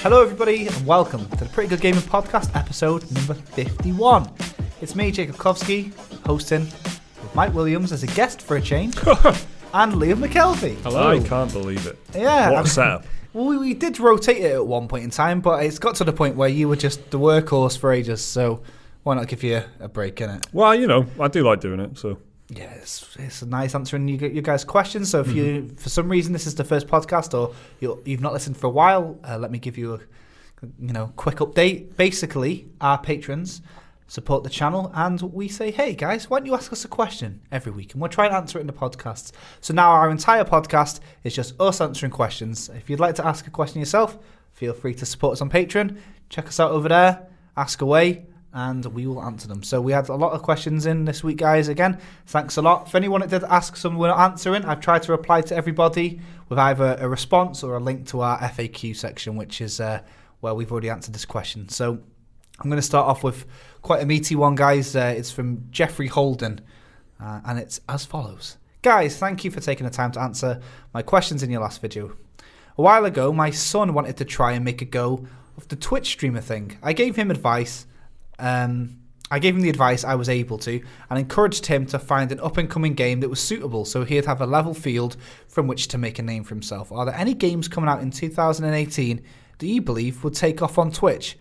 Hello everybody and welcome to the Pretty Good Gaming Podcast episode number 51. It's me, Jacob Kulkowski, hosting with Mike Williams as a guest for a change and Liam McKelvey. Hello. I can't believe it. Yeah. What a setup. Well, we did rotate it at one point in time, but it's got to the point where you were just the workhorse for ages, so why not give you a break, innit? Well, you know, I do like doing it, so... Yeah, it's a nice answering you guys' questions. So if you, for some reason, this is the first podcast or you've not listened for a while, let me give you a quick update. Basically, our patrons support the channel and we say, hey guys, why don't you ask us a question every week? And we'll try and answer it in the podcasts. So now our entire podcast is just us answering questions. If you'd like to ask a question yourself, feel free to support us on Patreon. Check us out over there, ask away, and we will answer them. So we had a lot of questions in this week, guys. Again, thanks a lot. For anyone that did ask some we're not answering, I've tried to reply to everybody with either a response or a link to our FAQ section, which is where we've already answered this question. So I'm going to start off with quite a meaty one, guys. It's from Jeffrey Holden, and it's as follows. Guys, thank you for taking the time to answer my questions in your last video. A while ago, my son wanted to try and make a go of the Twitch streamer thing. I gave him the advice I was able to and encouraged him to find an up-and-coming game that was suitable so he'd have a level field from which to make a name for himself. Are there any games coming out in 2018 that you believe would take off on Twitch?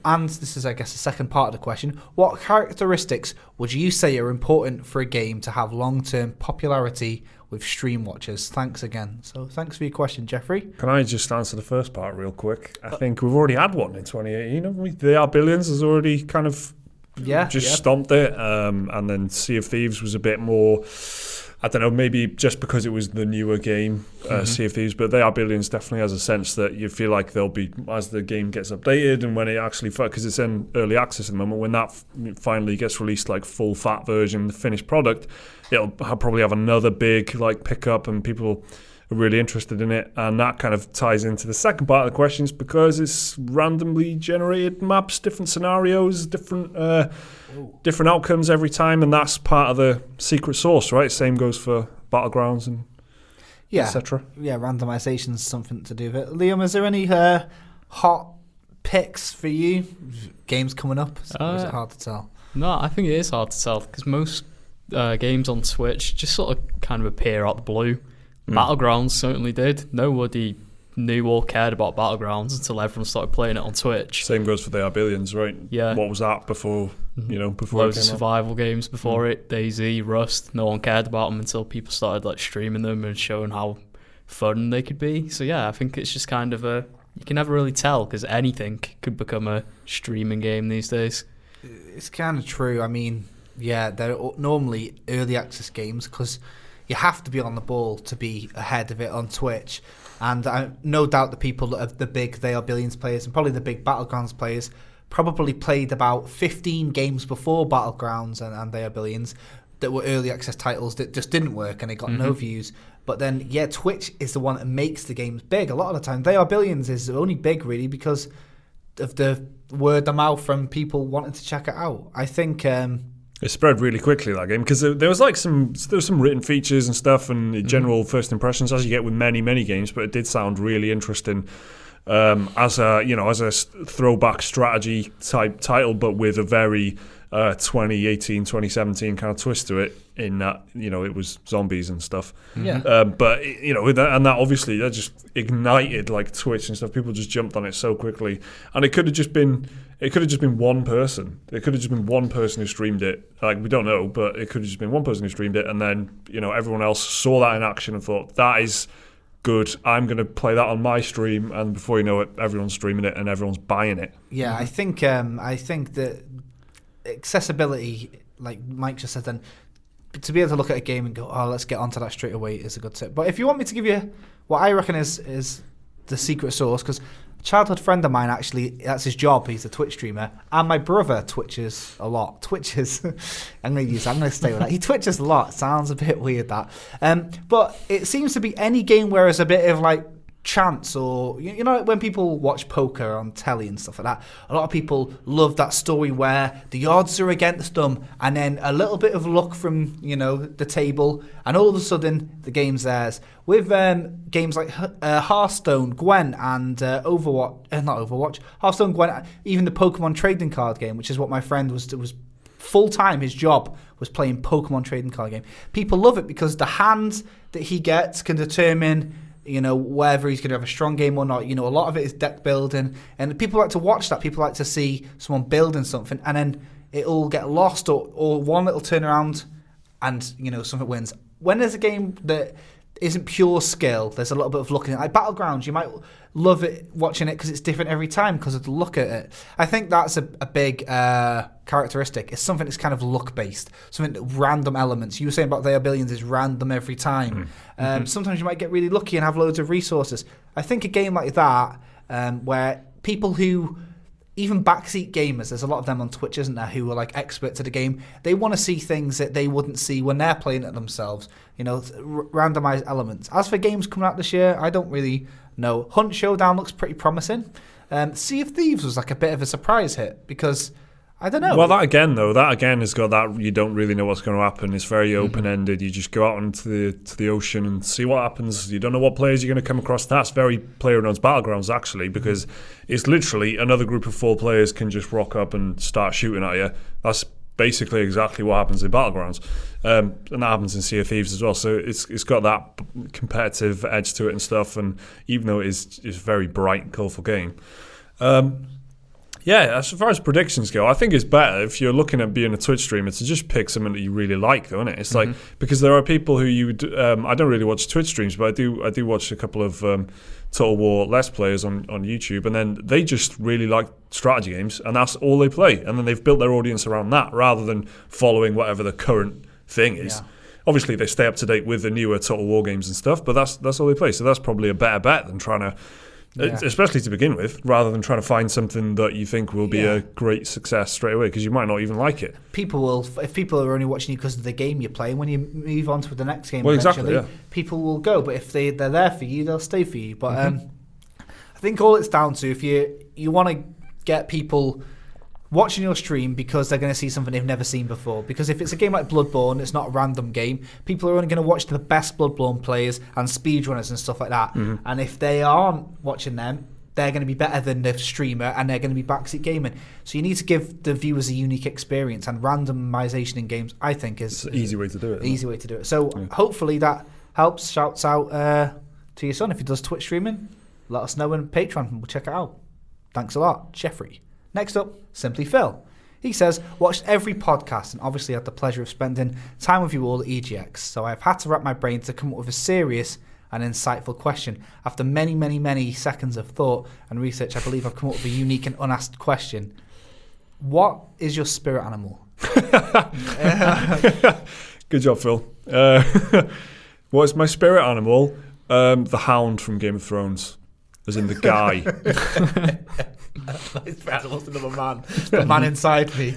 And this is, I guess, the second part of the question. What characteristics would you say are important for a game to have long-term popularity with stream watchers? Thanks again. So thanks for your question, Jeffrey. Can I just answer the first part real quick? I think we've already had one in 2018, haven't we? They Are Billions has already kind of stomped it. And then Sea of Thieves was a bit more... I don't know, maybe just because it was the newer game, Sea of Thieves, but They Are Billions definitely has a sense that you feel like there'll be, as the game gets updated and when it actually, because it's in early access at the moment, when that finally gets released, like full fat version, the finished product, it'll probably have another big like pickup and people are really interested in it. And that kind of ties into the second part of the questions because it's randomly generated maps, different scenarios, different outcomes every time, and that's part of the secret sauce, right? Same goes for Battlegrounds and etc. Yeah, randomization's something to do with it. Liam, is there any hot picks for you? Games coming up? Or is it hard to tell? No, I think it is hard to tell because most games on Twitch just sort of kind of appear out the blue. Battlegrounds certainly did. Nobody knew or cared about Battlegrounds until everyone started playing it on Twitch. Same goes for They Are Billions, right? Yeah. What was that before? Before loads of survival games before it. DayZ, Rust. No one cared about them until people started like streaming them and showing how fun they could be. So yeah, I think it's just kind of you can never really tell because anything could become a streaming game these days. It's kind of true. I mean, yeah, they're normally early access games because you have to be on the ball to be ahead of it on Twitch. And no doubt the people that are the big They Are Billions players and probably the big Battlegrounds players probably played about 15 games before Battlegrounds and They Are Billions that were early access titles that just didn't work and they got no views. But then, yeah, Twitch is the one that makes the games big. A lot of the time, They Are Billions is only big really because of the word of mouth from people wanting to check it out. I think... It spread really quickly, that game, because there was some written features and stuff and general first impressions as you get with many games, but it did sound really interesting as a throwback strategy type title, but with a very 2018, 2017 kind of twist to it. In that, it was zombies and stuff. Yeah. But that obviously that just ignited like Twitch and stuff. People just jumped on it so quickly, and it could have just been one person. It could have just been one person who streamed it. Like, we don't know, but it could have just been one person who streamed it, and then everyone else saw that in action and thought that is good. I'm going to play that on my stream, and before you know it, everyone's streaming it and everyone's buying it. Yeah, I think that accessibility, like Mike just said, then to be able to look at a game and go, oh, let's get onto that straight away is a good tip. But if you want me to give you what I reckon is the secret sauce, because a childhood friend of mine, actually, that's his job, he's a Twitch streamer, and my brother twitches a lot. I'm going to stay with that. He twitches a lot. Sounds a bit weird, that. But it seems to be any game where there's a bit of like chance, or you know, when people watch poker on telly and stuff like that, a lot of people love that story where the odds are against them, and then a little bit of luck from the table, and all of a sudden the game's theirs. With games like Hearthstone, Gwent, and Hearthstone, Gwent, even the Pokemon trading card game, which is what my friend was full time. His job was playing Pokemon trading card game. People love it because the hands that he gets can determine whether he's going to have a strong game or not. A lot of it is deck building, and people like to watch that. People like to see someone building something, and then it'll get lost, or one little turnaround, and something wins. When there's a game that isn't pure skill, there's a little bit of luck in it. Like Battlegrounds, you might love it watching it because it's different every time because of the look at it. I think that's a big characteristic. It's something that's kind of luck based, something that random elements. You were saying about They Are Billions is random every time. Sometimes you might get really lucky and have loads of resources. I think a game like that, where people who, even backseat gamers, there's a lot of them on Twitch, isn't there, who are like experts at the game. They want to see things that they wouldn't see when they're playing it themselves. Randomized elements. As for games coming out this year, I don't really know. Hunt Showdown looks pretty promising. Sea of Thieves was like a bit of a surprise hit because I don't know. Well, that again has got that you don't really know what's going to happen. It's very open-ended. You just go out into the ocean and see what happens. You don't know what players you're going to come across. That's very PlayerUnknown's Battlegrounds, actually, because it's literally another group of 4 players can just rock up and start shooting at you. That's basically exactly what happens in Battlegrounds. And that happens in Sea of Thieves as well. So it's got that competitive edge to it and stuff. And even though it's a very bright and colourful game, yeah, as far as predictions go, I think it's better if you're looking at being a Twitch streamer to just pick something that you really like, though, isn't it? It's like, because there are people who I don't really watch Twitch streams, but I do watch a couple of Total War Let's Players on YouTube, and then they just really like strategy games, and that's all they play. And then they've built their audience around that rather than following whatever the current thing is. Yeah. Obviously, they stay up to date with the newer Total War games and stuff, but that's all they play. So that's probably a better bet than trying to... Yeah. Especially to begin with, rather than trying to find something that you think will be a great success straight away, because you might not even like it. If people are only watching you because of the game you're playing, when you move on to the next game, people will go. But if they're there for you, they'll stay for you. But I think all it's down to, if you want to get people watching your stream because they're going to see something they've never seen before. Because if it's a game like Bloodborne, it's not a random game. People are only going to watch the best Bloodborne players and speedrunners and stuff like that. And if they aren't watching them, they're going to be better than the streamer, and they're going to be backseat gaming. So you need to give the viewers a unique experience, and randomization in games, I think, is an easy way to do it. Easy way to do it. So hopefully that helps. Shouts out to your son if he does Twitch streaming. Let us know on Patreon, and we'll check it out. Thanks a lot, Jeffrey. Next up, Simply Phil. He says, watched every podcast and obviously had the pleasure of spending time with you all at EGX, so I've had to wrap my brain to come up with a serious and insightful question. After many, many, many seconds of thought and research, I believe I've come up with a unique and unasked question. What is your spirit animal? Good job, Phil. What is my spirit animal? The Hound from Game of Thrones, as in the guy. That wasn't the man inside me.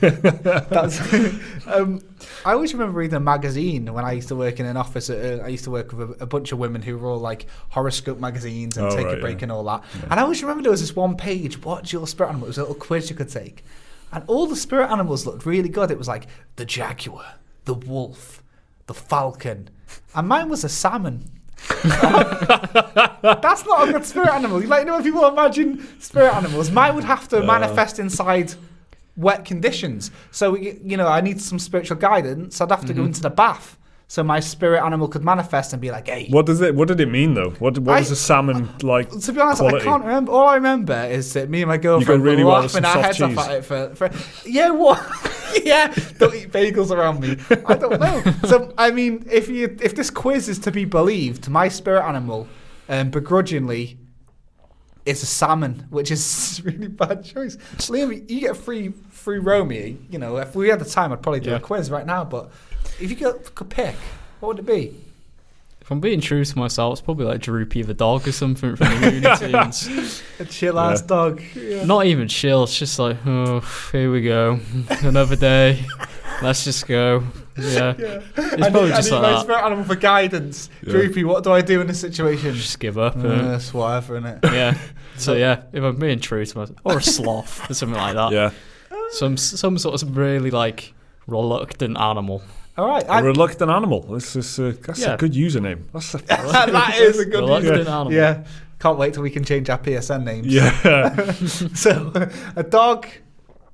I always remember reading a magazine when I used to work in an office. I used to work with a bunch of women who were all like horoscope magazines and Take a Break and all that. Yeah. And I always remember there was this one page, what's your spirit animal? It was a little quiz you could take. And all the spirit animals looked really good. It was like the jaguar, the wolf, the falcon. And mine was a salmon. That's not a good spirit animal. When people imagine spirit animals, mine would have to manifest inside wet conditions. So I need some spiritual guidance. I'd have to go into the bath so my spirit animal could manifest and be like, hey. What did it mean though? What is a salmon like? To be honest, quality? I can't remember. All I remember is that me and my girlfriend really were laughing our heads off at it for what? Yeah, don't eat bagels around me. I don't know. So I mean, if this quiz is to be believed, my spirit animal, begrudgingly, is a salmon, which is a really bad choice. Liam, you get free roam here. If we had the time, I'd probably do a quiz right now. But if you could pick, what would it be? If I'm being true to myself, it's probably like Droopy the dog or something from the Looney Tunes. A chill-ass dog. Yeah. Not even chill. It's just like, oh, here we go. Another day. Let's just go. Yeah. It's I probably need just my like spirit animal for guidance. Yeah. Droopy, what do I do in this situation? just give up. It's whatever, innit? Yeah. So yeah, if I'm being true to myself, or a sloth or something like that. Yeah. Some sort of really like reluctant animal. All right. A reluctant animal. That's a good username. That is a good Reluctant animal. Yeah. Can't wait till we can change our PSN names. Yeah. So, a dog,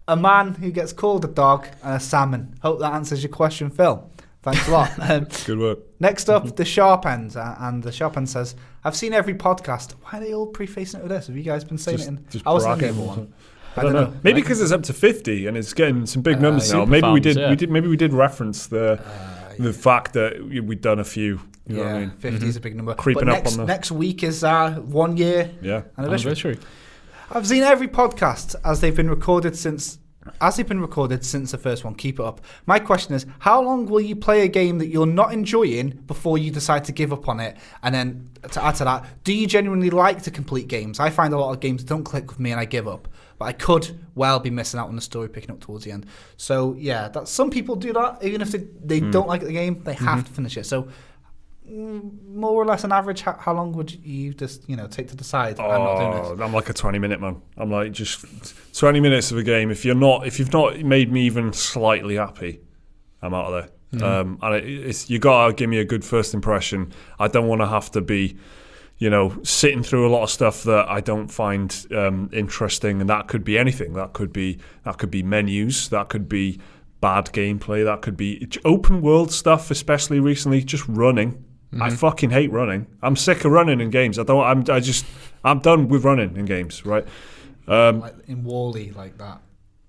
a man who gets called a dog, and a salmon. Hope that answers your question, Phil. Thanks a lot. Good work. Next up, the Sharp End. And the Sharp End says, I've seen every podcast. Why are they all prefacing it with this? Have you guys been saying it? I wasn't in the other one. I don't know. Maybe because it's up to 50 and it's getting some big numbers now. Maybe we did reference the fact that we'd done a few. You know what I mean? 50 is a big number. Creeping up on the next week is our 1 year anniversary. I've seen every podcast as they've been recorded since the first one. Keep it up. My question is, how long will you play a game that you're not enjoying before you decide to give up on it? And then to add to that, do you genuinely like to complete games? I find a lot of games don't click with me and I give up. But I could well be missing out on the story picking up towards the end. So yeah, some people do that. Even if they don't like the game, they have to finish it. So more or less on average, how long would you just take to decide? I'm not doing this. I'm like a 20-minute man. I'm like just 20 minutes of a game. If you've not made me even slightly happy, I'm out of there. And you gotta give me a good first impression. I don't want to have to be sitting through a lot of stuff that I don't find interesting, and that could be anything. That could be menus. That could be bad gameplay. That could be open world stuff, especially recently. Just running. I fucking hate running. I'm sick of running in games. I'm done with running in games. Right. Like in WALL-E, like that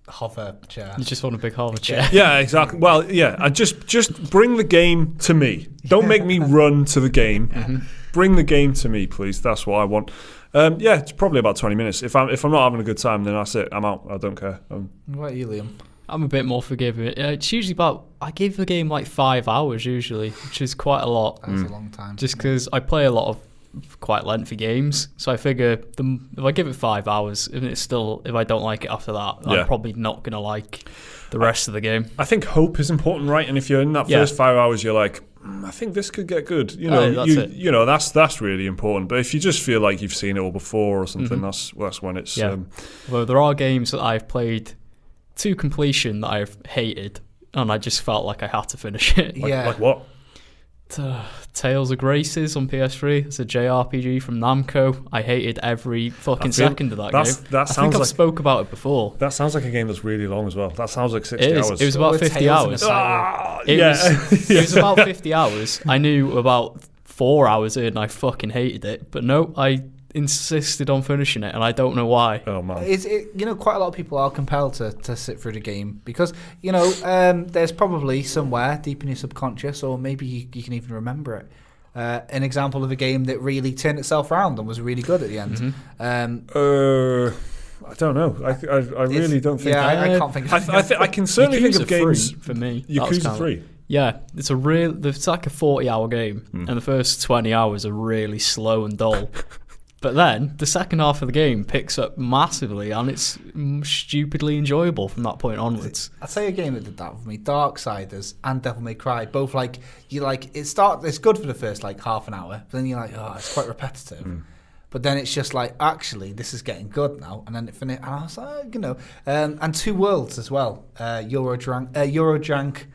hover chair. You just want a big hover chair. Yeah, exactly. Well, yeah. I just bring the game to me. Don't make me run to the game. Bring the game to me, please. That's what I want. It's probably about 20 minutes. If I'm not having a good time, then that's it. I'm out. I don't care. What about you, Liam? I'm a bit more forgiving. It's usually I give the game like 5 hours usually, which is quite a lot. That's a long time. Just because I play a lot of quite lengthy games, so I figure if I give it 5 hours, if I don't like it after that, I'm probably not gonna like the rest of the game. I think hope is important, right? And if you're in that first 5 hours, you're like, I think this could get good. That's really important. But if you just feel like you've seen it all before or something, that's when it's. Well, there are games that I've played to completion that I've hated, and I just felt like I had to finish it. Like what? Tales of Graces on PS3. It's a JRPG from Namco. I hated every fucking second of that game. I think I've spoke about it before. That sounds like a game that's really long as well. That sounds like 60 hours. It was about 50 hours. It was about 50 hours. I knew about 4 hours in, I fucking hated it. But no, I insisted on finishing it, and I don't know why. Oh man! Quite a lot of people are compelled to sit through the game because there's probably somewhere deep in your subconscious, or maybe you can even remember it, an example of a game that really turned itself around and was really good at the end. I don't know. I really don't think. Yeah, I can't think. I can certainly think of games. For me, Yakuza 3. Yeah, it's like a 40-hour game, and the first 20 hours are really slow and dull. But then the second half of the game picks up massively, and it's stupidly enjoyable from that point onwards. I'd say a game that did that for me, Darksiders and Devil May Cry. Both it's good for the first half an hour, but then you're like, oh, it's quite repetitive. But then it's just like, actually, this is getting good now. And then it finished, and I was like, and Two Worlds as well. Eurodrank,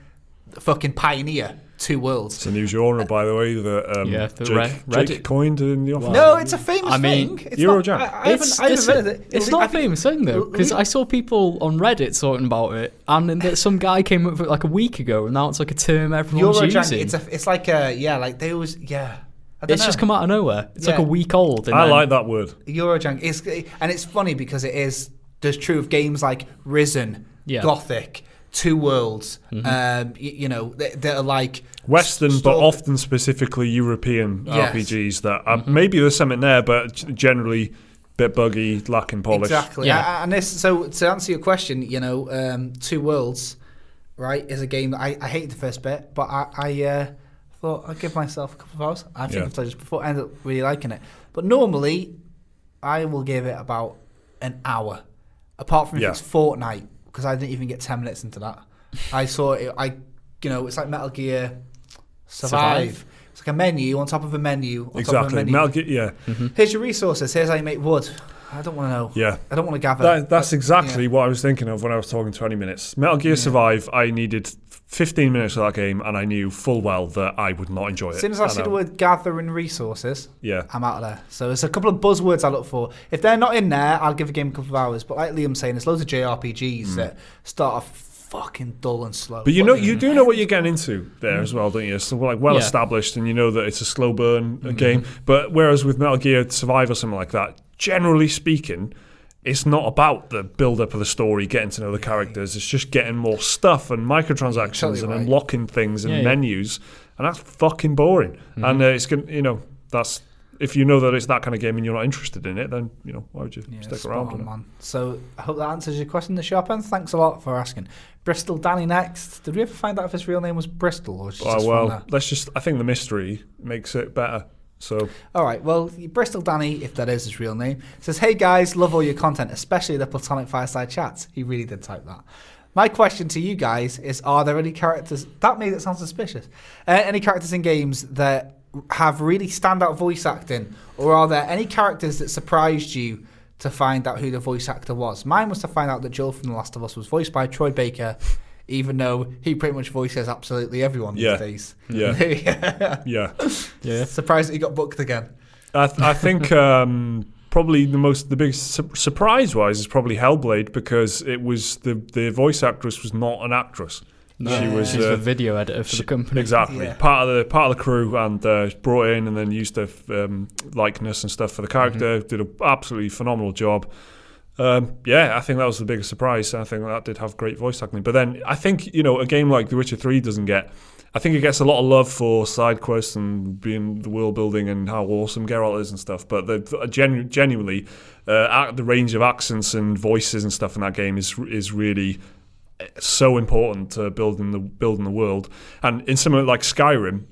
fucking pioneer. Two Worlds. It's a new genre, by the way, that Jake coined in the office. No, it's a famous thing. Eurojunk. I haven't heard it. It's not a famous thing, though, because I saw people on Reddit talking about it, and then some guy came up with it like a week ago, and now it's like a term everyone's using. It's like they always, It's just come out of nowhere. It's like a week old. I like that word. Eurojunk. And it's funny because there's true of games like Risen, Gothic, Two Worlds, that are like Western, but often specifically European RPGs that maybe there's something there, but generally a bit buggy, lacking polish. Exactly. Yeah. And so to answer your question, Two Worlds, right, is a game that I hate the first bit, but I thought I'd give myself a couple of hours. I think I've played this before. I ended up really liking it. But normally, I will give it about an hour, apart from if it's Fortnite. Because I didn't even get 10 minutes into that. I saw it. I it's like Metal Gear Survive. It's like a menu on top of a menu. Exactly. Metal Gear, yeah. Here's your resources. Here's how you make wood. I don't want to know. Yeah. I don't want to gather. That's exactly what I was thinking of when I was talking 20 minutes. Metal Gear Survive, I needed 15 minutes of that game, and I knew full well that I would not enjoy it. As soon as I see the word gathering resources, I'm out of there. So there's a couple of buzzwords I look for. If they're not in there, I'll give a game a couple of hours. But like Liam's saying, there's loads of JRPGs that start off fucking dull and slow. But you do know what you're getting into there as well, don't you? So established, and you know that it's a slow burn game. But whereas with Metal Gear Survive or something like that, generally speaking, it's not about the build-up of the story, getting to know the characters. It's just getting more stuff and microtransactions and unlocking things and menus, and that's fucking boring. And it's gonna, that's if you know that it's that kind of game and you're not interested in it, then why would you stick around? Man. So I hope that answers your question, the Sharpen. Thanks a lot for asking. Bristol Danny next. Did we ever find out if his real name was Bristol or I think the mystery makes it better. So, all right, well, Bristol Danny, if that is his real name, says, "Hey guys, love all your content, especially the Platonic Fireside Chats." He really did type that. My question to you guys is, are there any characters, that made it sound suspicious, any characters in games that have really standout voice acting, or are there any characters that surprised you to find out who the voice actor was? Mine was to find out that Joel from The Last of Us was voiced by Troy Baker, even though he pretty much voices absolutely everyone these days. Yeah. Surprised that he got booked again. I think probably the biggest surprise-wise is probably Hellblade, because it was the voice actress was not an actress. No, she's a video editor for the company. Exactly, part of the crew, and brought in and then used her likeness and stuff for the character. Did an absolutely phenomenal job. I think that was the biggest surprise. I think that did have great voice acting. But then I think a game like The Witcher 3 doesn't get. I think it gets a lot of love for side quests and being the world building and how awesome Geralt is and stuff. But genuinely, the range of accents and voices and stuff in that game is really so important to building the world. And in something like Skyrim,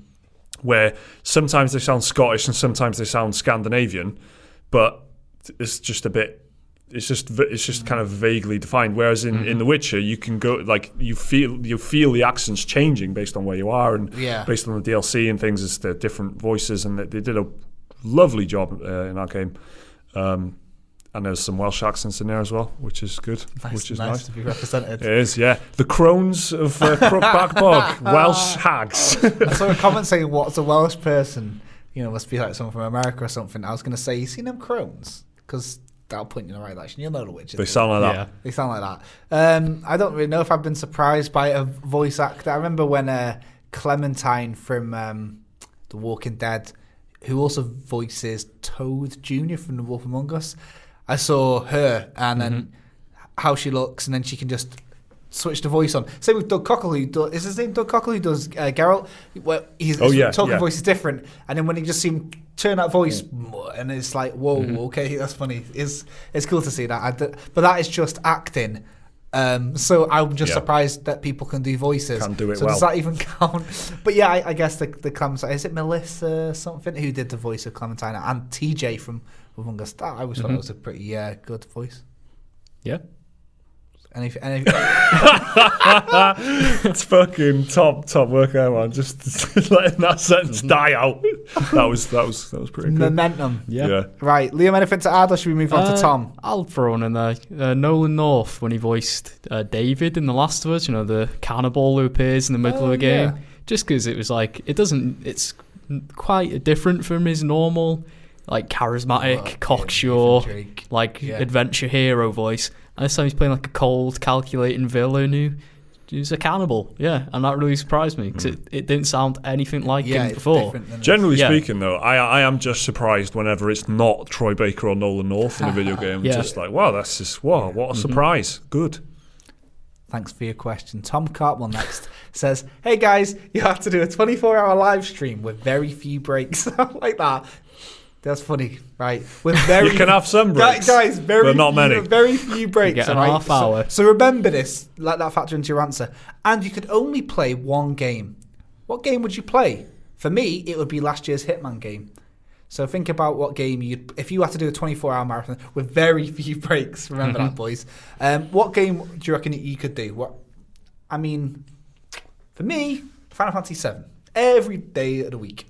where sometimes they sound Scottish and sometimes they sound Scandinavian, but it's just a bit. It's just kind of vaguely defined. Whereas in The Witcher, you can go you feel the accents changing based on where you are and based on the DLC and things. It's the different voices, and they did a lovely job in that game. And there's some Welsh accents in there as well, which is good. Which is nice to be represented. It is, yeah. The crones of Crookback Bog, Welsh hags. I saw a comment saying, "What's a Welsh person? Must be like someone from America or something." I was going to say, "You seen them crones?" Because that'll point you in the right direction. You'll know the Witcher. They sound like that. Yeah. They sound like that. I don't really know if I've been surprised by a voice actor. I remember when Clementine from The Walking Dead, who also voices Toad Jr. from The Wolf Among Us, I saw her and then how she looks, and then she can just switch the voice on. Same with Doug Cockle, is his name Doug Cockle, who does Geralt? Well, his talking voice is different, and then when you just see him turn that voice, and it's like, whoa, okay, that's funny. It's cool to see that. But that is just acting. So I'm just surprised that people can do voices. Can do it so does that even count? But yeah, I guess the Clementine, is it Melissa something who did the voice of Clementine, and TJ from Among Us? I always thought it was a pretty good voice. Yeah. It's fucking top work, man. Just letting that sentence die out. That was pretty good. Momentum. Yeah. Right, Liam, anything to add, or should we move on to Tom? I'll throw one in there. Nolan North, when he voiced David in The Last of Us, the cannibal who appears in the middle of the game. Yeah. Just because it was it's quite different from his normal, charismatic, cocksure, adventure hero voice. And this time he's playing a cold, calculating villain who's a cannibal. Yeah, and that really surprised me because it didn't sound anything like him before. Generally speaking, though, I am just surprised whenever it's not Troy Baker or Nolan North in a video game. Just wow, that's just what a surprise. Good. Thanks for your question. Tom Cartwell next says, "Hey guys, you have to do a 24-hour live stream with very few breaks." Like that. That's funny, right? With you can have some breaks, guys. But not many. Very few breaks. Get a half hour. So remember this. Let that factor into your answer. And you could only play one game. What game would you play? For me, it would be last year's Hitman game. So think about what game if you had to do a 24-hour marathon with very few breaks. Remember that, boys. What game do you reckon you could do? For me, Final Fantasy 7. Every day of the week.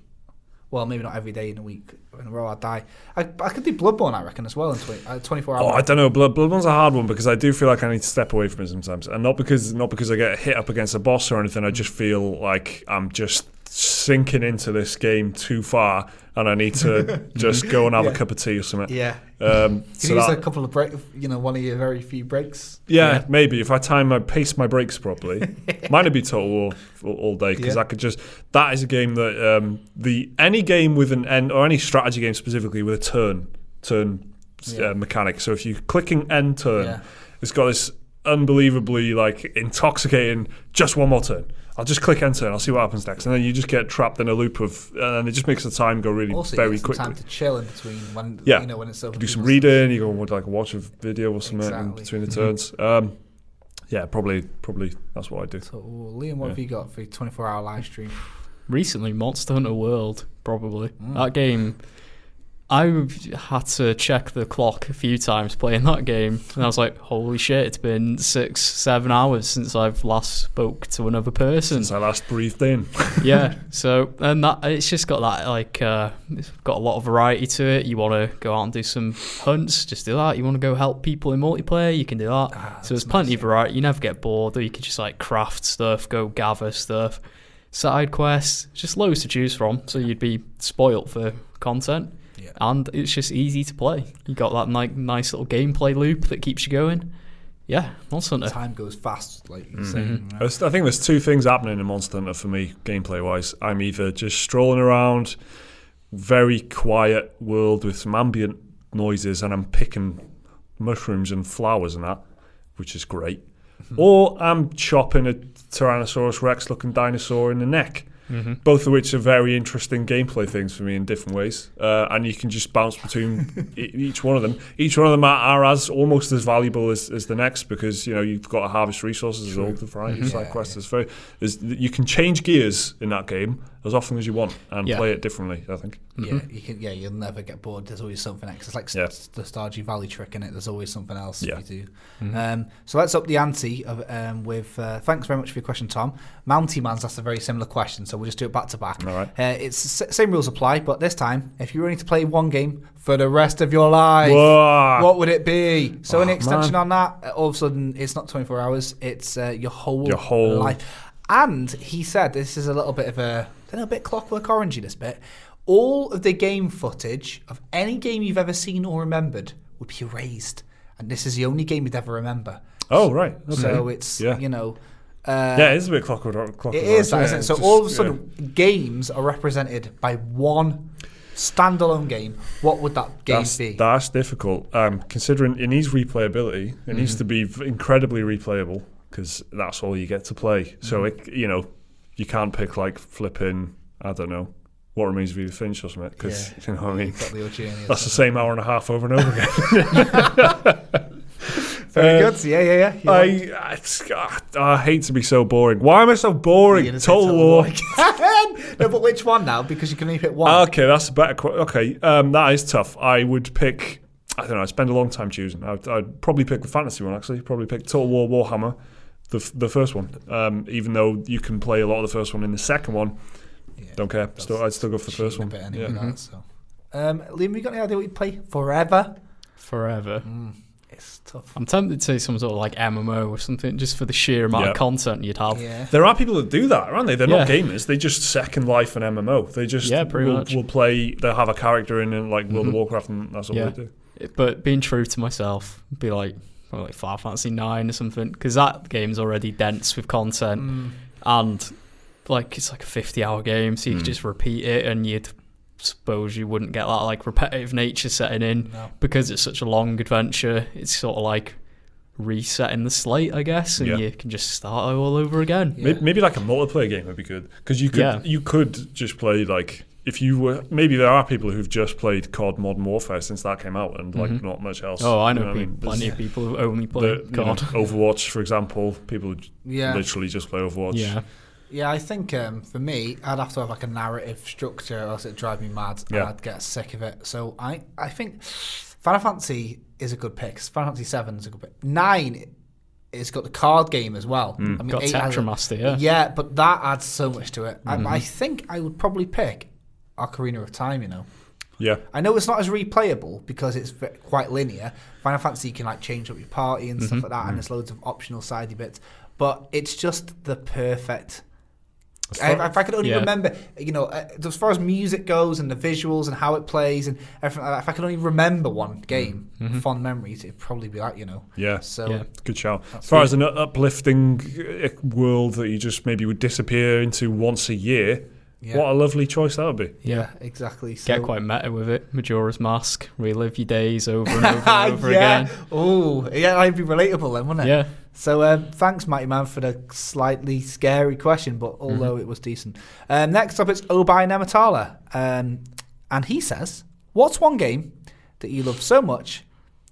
Well, maybe not every day in a week in a row. I'd die. I could do Bloodborne, I reckon, as well in 24 hours. Oh, I don't know. Bloodborne's a hard one because I do feel like I need to step away from it sometimes, and not because I get hit up against a boss or anything. I just feel like I'm just sinking into this game too far, and I need to just go and have a cup of tea or something. Yeah. So use a couple of breaks. One of your very few breaks. Yeah, maybe if I pace my breaks properly. Mine would be Total War all day because I could just. That is a game that any game with an end or any strategy game specifically with a turn mechanic. So if you're clicking end turn, it's got this unbelievably intoxicating. Just one more turn. I'll just click enter and I'll see what happens next, and then you just get trapped in a loop of, and it just makes the time go really also, very quickly. Time to chill in between when when it's over. Do some reading. You go watch a video or something in between the turns. Probably that's what I do. So, Liam, what have you got for your 24-hour live stream? Recently, Monster Hunter World, probably. That game, I had to check the clock a few times playing that game, and I was like, holy shit, it's been 6-7 hours since I've last spoke to another person. Since I last breathed in. Yeah, so, and that it's just got that, it's got a lot of variety to it. You want to go out and do some hunts, just do that. You want to go help people in multiplayer, you can do that. So there's plenty of variety. You never get bored, or you can just craft stuff, go gather stuff. Side quests, just loads to choose from, so you'd be spoilt for content. Yeah. And it's just easy to play. You got that nice little gameplay loop that keeps you going. Yeah, Monster Hunter. Time goes fast, like you're saying. Right? I think there's two things happening in Monster Hunter for me, gameplay-wise. I'm either just strolling around, very quiet world with some ambient noises, and I'm picking mushrooms and flowers and that, which is great. Or I'm chopping a Tyrannosaurus Rex-looking dinosaur in the neck. Both of which are very interesting gameplay things for me in different ways, and you can just bounce between each one of them. Each one of them are as almost as valuable as the next, because you've got to harvest resources. There's all the variety of side quests. You can change gears in that game as often as you want and play it differently, I think. Yeah, you can. Yeah, you'll never get bored. There's always something else. It's like the Stardew Valley trick in it. There's always something else you do. So let's up the ante with. Thanks very much for your question, Tom. Mounty Man's asked a very similar question, so we'll just do it back to back. All right. It's same rules apply, but this time, if you were only to play one game for the rest of your life, what would it be? So any extension on that, all of a sudden it's not 24 hours. It's your whole life. And he said this is a little bit Clockwork Orangey, this bit. All of the game footage of any game you've ever seen or remembered would be erased, and this is the only game you'd ever remember. Oh, right. Okay. So it's it is a bit Clockwork Orangey. It is, isn't it? So all of a sudden, games are represented by one standalone game. What would that game be? That's difficult. Considering it needs replayability, it needs to be incredibly replayable, because that's all you get to play. So you can't pick flipping, I don't know, What Remains of Edith Finch or something, because you know what I mean. That's the same hour and a half over and over again. Very good. Yeah. I hate to be so boring. Why am I so boring? Total War. No, but which one now? Because you can only pick one. Okay, that's a better question. Okay, that is tough. I would pick, I don't know, I'd spend a long time choosing. I'd probably pick the fantasy one, actually. Probably pick Total War Warhammer, the first one. Even though you can play a lot of the first one in the second one. Don't care. I'd still go for the first one. Liam, you got any idea what you'd play? Forever? It's tough. I'm tempted to say some sort of MMO or something, just for the sheer amount of content you'd have. Yeah. There are people that do that, aren't they? They're not gamers. They just Second Life an MMO. They just will play. They'll have a character in World of Warcraft, and that's all they do. But being true to myself, be like Final Fantasy 9 or something, because that game's already dense with content, and it's like a 50-hour game, so you could just repeat it, and you'd suppose you wouldn't get that repetitive nature setting in because it's such a long adventure. It's sort of resetting the slate, I guess, and you can just start all over again. Maybe a multiplayer game would be good, because you could just play if you were, maybe there are people who've just played COD Modern Warfare since that came out, and not much else. Oh, I know plenty of people who only play COD. Overwatch, for example, people literally just play Overwatch. Yeah, I think for me, I'd have to have a narrative structure, or else it'd drive me mad, and I'd get sick of it. So I think Final Fantasy is a good pick. Final Fantasy 7 is a good pick. 9 it's got the card game as well. I mean, got Tetramaster, yeah. Yeah, but that adds so much to it. I think I would probably pick Ocarina of Time, you know. Yeah. I know it's not as replayable because it's quite linear. Final Fantasy, you can like change up your party and stuff like that, and there's loads of optional sidey bits. But it's just the perfect... If I could only remember, you know, as far as music goes and the visuals and how it plays and everything like that, if I could only remember one game, fond memories, it'd probably be that, you know. Yeah, so good shout. As far as an uplifting world that you just maybe would disappear into once a year, what a lovely choice that would be. Yeah, exactly. So, get quite meta with it. Majora's Mask, relive your days over and over and over again. Oh, yeah, that'd be relatable then, wouldn't it? Yeah. So thanks, Mighty Man, for the slightly scary question, but although it was decent. Next up, it's Obai Nematala. And he says, what's one game that you love so much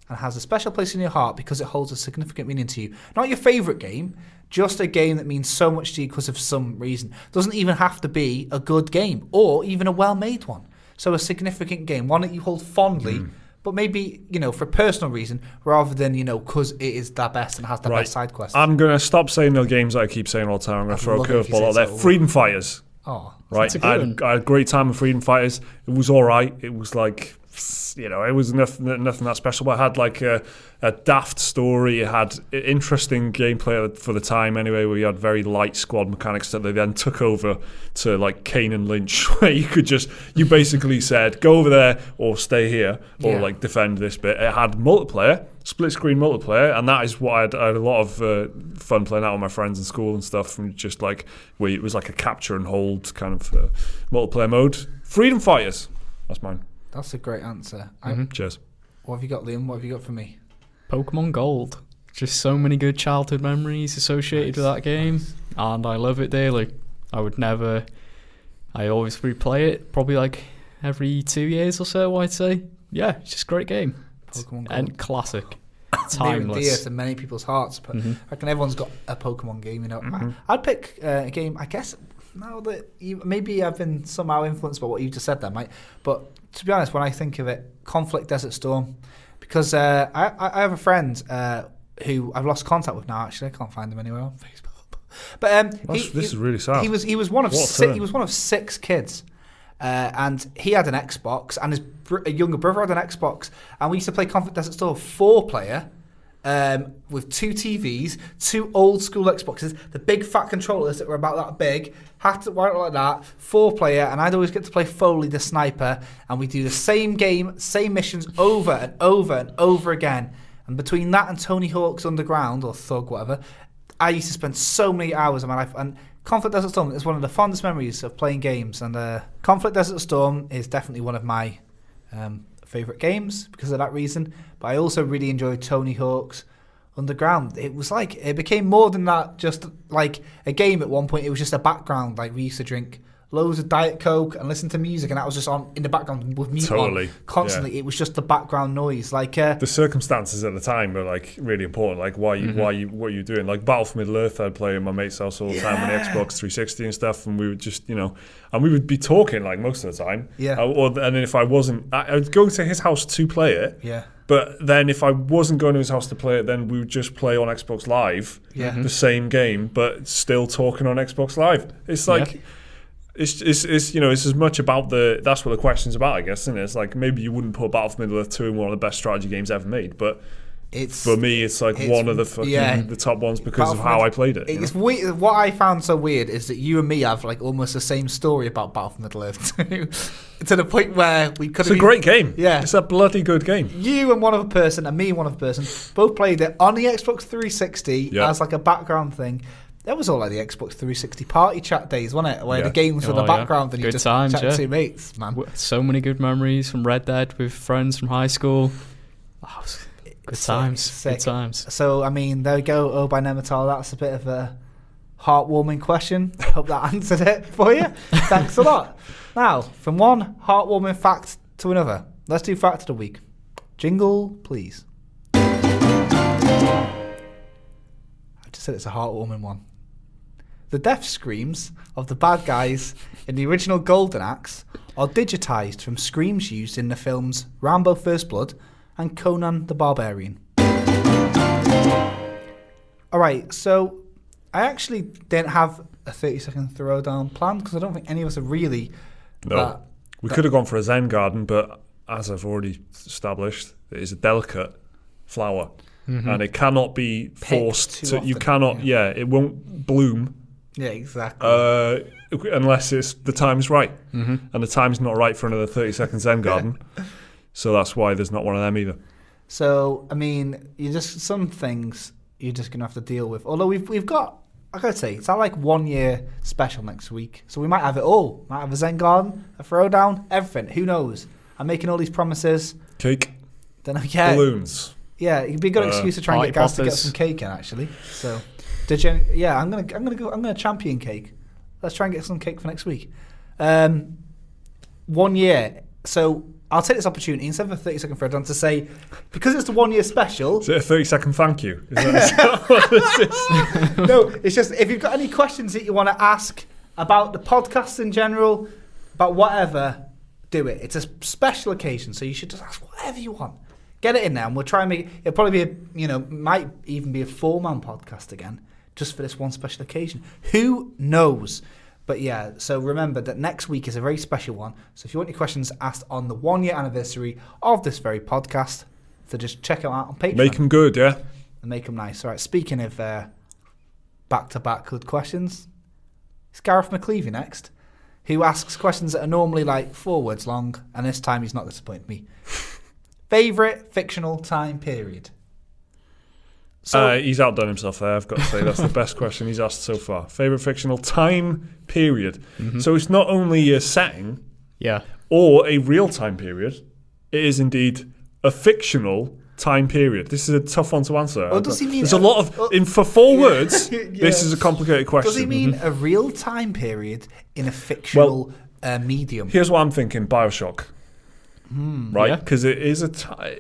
and has a special place in your heart because it holds a significant meaning to you? Not your favourite game, just a game that means so much to you because of some reason. Doesn't even have to be a good game or even a well-made one. So a significant game, one that you hold fondly, but maybe, you know, for personal reason rather than, you know, because it is the best and has the best side quest. I'm going to stop saying the games that I keep saying all the time. I'm going to throw a curveball out there. Freedom Fighters. Oh, right. I had a great time with Freedom Fighters. It was all right. It was like, you know, it was nothing that special. But it had like a daft story. It had interesting gameplay for the time anyway, where you had very light squad mechanics that they then took over to like Kane and Lynch, where you basically said, go over there or stay here or like defend this bit. It had multiplayer, split screen multiplayer, and that is what I had a lot of fun playing out with my friends in school and stuff, and just like where it was like a capture and hold kind of multiplayer mode. Freedom Fighters. That's mine. That's a great answer. Cheers. What have you got, Liam? What have you got for me? Pokemon Gold. Just so many good childhood memories associated with that game, and I love it dearly. I always replay it, probably like every 2 years or so, I'd say. Yeah, it's just a great game. Pokemon Gold. And classic. Timeless. Near and dear to many people's hearts, but I reckon everyone's got a Pokemon game, you know. I'd pick a game, I guess, now that maybe I've been somehow influenced by what you just said there, Mike, but to be honest, when I think of it, Conflict Desert Storm, because I have a friend who I've lost contact with now. Actually, I can't find him anywhere on Facebook. But this is really sad. He was one of six kids, and he had an Xbox, and his younger brother had an Xbox, and we used to play Conflict Desert Storm 4-player. With 2 TVs, 2 old school Xboxes, the big fat controllers that were about that big, had to work like that, 4-player, and I'd always get to play Foley the sniper, and we do the same game, same missions over and over and over again. And between that and Tony Hawk's Underground, or Thug, whatever, I used to spend so many hours of my life. And Conflict Desert Storm is one of the fondest memories of playing games, and Conflict Desert Storm is definitely one of my favourite games because of that reason. But I also really enjoyed Tony Hawk's Underground. It was like, it became more than that, just like a game at one point. It was just a background. Like, we used to drink loads of Diet Coke and listen to music, and that was just on in the background with mute on constantly. Yeah. It was just the background noise. Like the circumstances at the time were like really important. Like what are you doing? Like Battle for Middle Earth, I'd play in my mate's house all the time on the Xbox 360 and stuff, and we would just, you know, and we would be talking like most of the time. Yeah. And if I wasn't, I would go to his house to play it. Yeah. But then if I wasn't going to his house to play it, then we would just play on Xbox Live the same game, but still talking on Xbox Live. It's like. Yeah. It's you know, it's as much about that's what the question's about, I guess, isn't it? It's like, maybe you wouldn't put Battle for Middle Earth 2 in one of the best strategy games ever made, but for me it's like one of the the top ones because of how I played it. It's weird. What I found so weird is that you and me have like almost the same story about Battle for Middle Earth 2 to the point where we could. It's a great game. Yeah, it's a bloody good game. You and one other person and me and one other person both played it on the Xbox 360 as like a background thing. That was all like the Xbox 360 party chat days, wasn't it? Where the games were the background and you just chat to your mates, man. So many good memories from Red Dead with friends from high school. Oh, good times. Good times. So, I mean, there we go. Oh, by Nematala, that's a bit of a heartwarming question. Hope that answered it for you. Thanks a lot. Now, from one heartwarming fact to another, let's do Fact of the Week. Jingle, please. I just said it's a heartwarming one. The death screams of the bad guys in the original Golden Axe are digitised from screams used in the films Rambo First Blood and Conan the Barbarian. All right, so I actually didn't have a 30-second throwdown planned because I don't think any of us are really. No, we could have gone for a Zen garden, but as I've already established, it is a delicate flower, and it cannot be forced. You cannot. Yeah, it won't bloom. Yeah, exactly. Unless the time's right, and the time's not right for another 30-second Zen garden. So that's why there's not one of them either. So I mean, some things you're just gonna have to deal with. Although we've got, I gotta say, it's our like 1 year special next week, so we might have it all. Might have a Zen garden, a throwdown, everything. Who knows? I'm making all these promises. Cake. Balloons. Yeah, it'd be a good excuse to try and get Gaz to get some cake in, actually. So, I'm gonna champion cake. Let's try and get some cake for next week. 1 year. So I'll take this opportunity instead of a 30-second throwdown to say, because it's the 1 year special. Is it a 30-second thank you? Is that what this is? No, it's just if you've got any questions that you want to ask about the podcast in general, about whatever, do it. It's a special occasion, so you should just ask whatever you want. Get it in there, and we'll try and make it. It'll probably be might even be a 4-man podcast again, just for this one special occasion. Who knows? But yeah, so remember that next week is a very special one. So if you want your questions asked on the 1 year anniversary of this very podcast, so just check it out on Patreon. Make them good, yeah? And make them nice. All right, speaking of back-to-back good questions, it's Gareth McKelvey next, who asks questions that are normally like 4 words long, and this time he's not disappointed me. Favourite fictional time period? So, he's outdone himself there, I've got to say. That's the best question he's asked so far. Favourite fictional time period. So it's not only a setting or a real time period, it is indeed a fictional time period. This is a tough one to answer. Oh, does he mean there's a lot of... for 4 words, this is a complicated question. Does he mean a real time period in a fictional medium? Here's what I'm thinking. BioShock. Right, because it is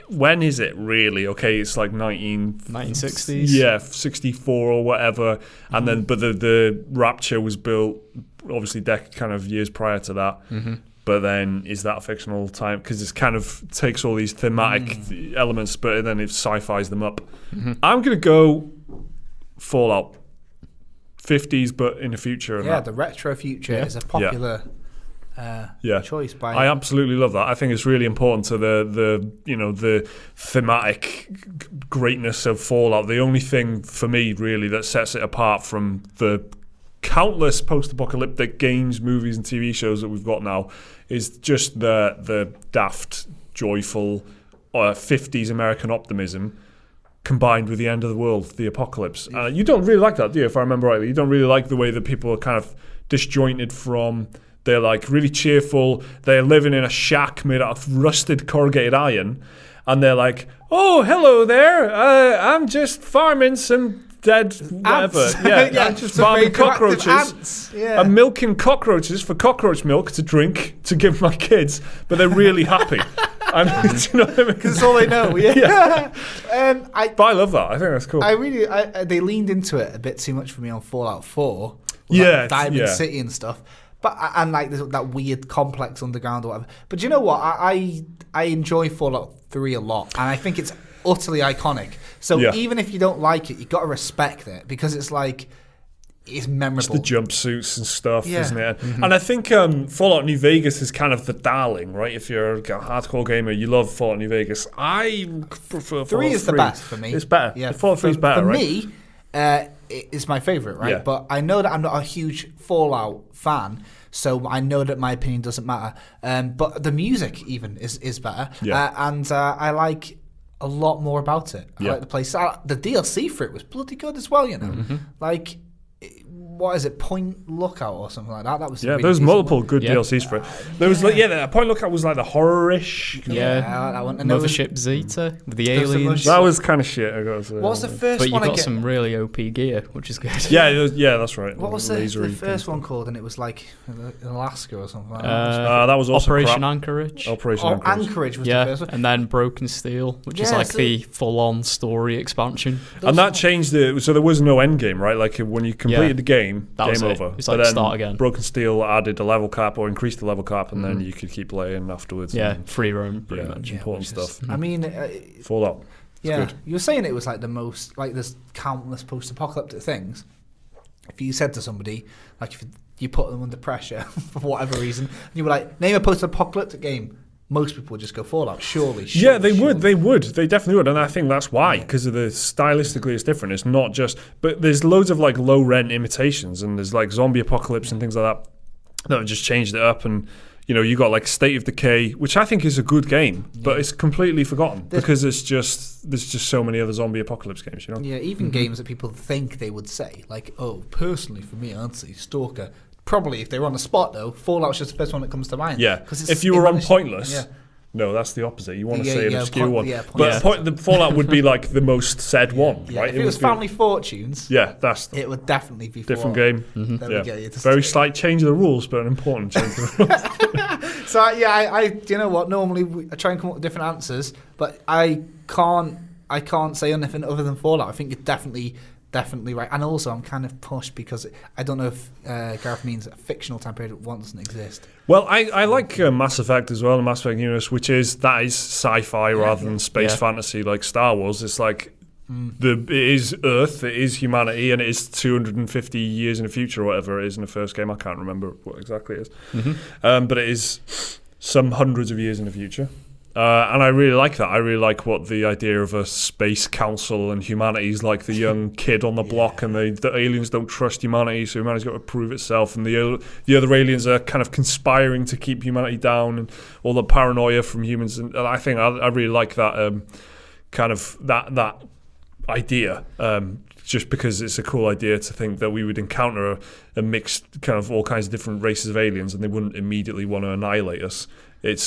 when is it really? Okay, it's like 1960s. Yeah, 64 or whatever, and then but the Rapture was built obviously kind of years prior to that. But then is that a fictional time? Because it kind of takes all these thematic elements, but then it sci-fi's them up. I'm gonna go Fallout 50s, but in the future. Yeah, the retro future is a popular. Choice by I absolutely love that. I think it's really important to the thematic greatness of Fallout. The only thing for me really that sets it apart from the countless post-apocalyptic games, movies, and TV shows that we've got now is just the daft, joyful 50s American optimism combined with the end of the world, the apocalypse. You don't really like that, do you? If I remember rightly, you don't really like the way that people are kind of disjointed from. They're like really cheerful. They're living in a shack made out of rusted corrugated iron. And they're like, oh, hello there. I'm just farming some dead whatever. Yeah, I'm just farming cockroaches. I'm milking cockroaches for cockroach milk to drink to give my kids. But they're really happy. And, do you know what I mean? Because it's all they know. But I love that. I think that's cool. They leaned into it a bit too much for me on Fallout 4. Diamond City and stuff. But and like that weird complex underground or whatever. But you know what? I enjoy Fallout 3 a lot, and I think it's utterly iconic. So even if you don't like it, you got to respect it because it's like it's memorable. It's the jumpsuits and stuff, isn't it? And I think Fallout New Vegas is kind of the darling, right? If you're a hardcore gamer, you love Fallout New Vegas. I prefer Fallout 3. 3 is the best for me. It's better. Yeah, Fallout 3 is better, right? For me, it's my favourite, right? But I know that I'm not a huge Fallout fan, so I know that my opinion doesn't matter. But the music even is better. And I like a lot more about it. I like the place. The DLC for it was bloody good as well, you know? Like, what is it, Point Lookout or something like that? That was really there's multiple good DLCs for it. There was Point Lookout was like the horror-ish. I like that one. And Mothership Zeta with the aliens. That was kind of shit, I got to say. What was the first one? But you got some really OP gear, which is good. Yeah, that's right. What was the first one called? And it was like in Alaska or something like that. That was also Operation Anchorage. Anchorage was the first one. And then Broken Steel, which is like the full-on story expansion. And that changed so there was no end game, right? Like when you completed the game, game over. It's like start again. Broken Steel added a level cap or increased the level cap, and then you could keep playing afterwards. Yeah, free roam, pretty much. Important stuff. I mean, Fallout. good. You were saying it was like the most, like there's countless post-apocalyptic things. If you said to somebody, like if you put them under pressure for whatever reason, and you were like, name a post-apocalyptic game, most people would just go Fallout, surely. Yeah, they would. They definitely would. And I think that's why, because of the stylistically it's different. It's not just, but there's loads of like low rent imitations, and there's like Zombie Apocalypse and things like that have just changed it up. And you got like State of Decay, which I think is a good game, but it's completely forgotten because there's just so many other Zombie Apocalypse games. Yeah, even games that people think they would say, like, oh, personally for me, I'd say Stalker. Probably, if they were on the spot, though, Fallout's just the first one that comes to mind. Yeah, if you were on Pointless, no, that's the opposite. You want to say an obscure one. Yeah, but the Fallout would be like the most said one, right? If it was Family Fortunes, it would definitely be different Fallout. Game. Very slight change of the rules, but an important change of the rules. So, I do you know what? Normally, I try and come up with different answers, but I can't say anything other than Fallout. I think you're definitely right. And also, I'm kind of pushed because I don't know if Gareth means a fictional time period one doesn't exist. Well, I like Mass Effect as well, the Mass Effect universe, which is sci-fi rather than space fantasy like Star Wars. It's like it is Earth, it is humanity, and it is 250 years in the future or whatever it is in the first game. I can't remember what exactly it is. But it is some hundreds of years in the future. And I really like that. I really like what the idea of a space council and humanity's like the young kid on the block, and the aliens don't trust humanity, so humanity's got to prove itself, and the other aliens are kind of conspiring to keep humanity down, and all the paranoia from humans. And I think I really like that kind of that idea. Just because it's a cool idea to think that we would encounter a mixed kind of all kinds of different races of aliens, and they wouldn't immediately want to annihilate us. We're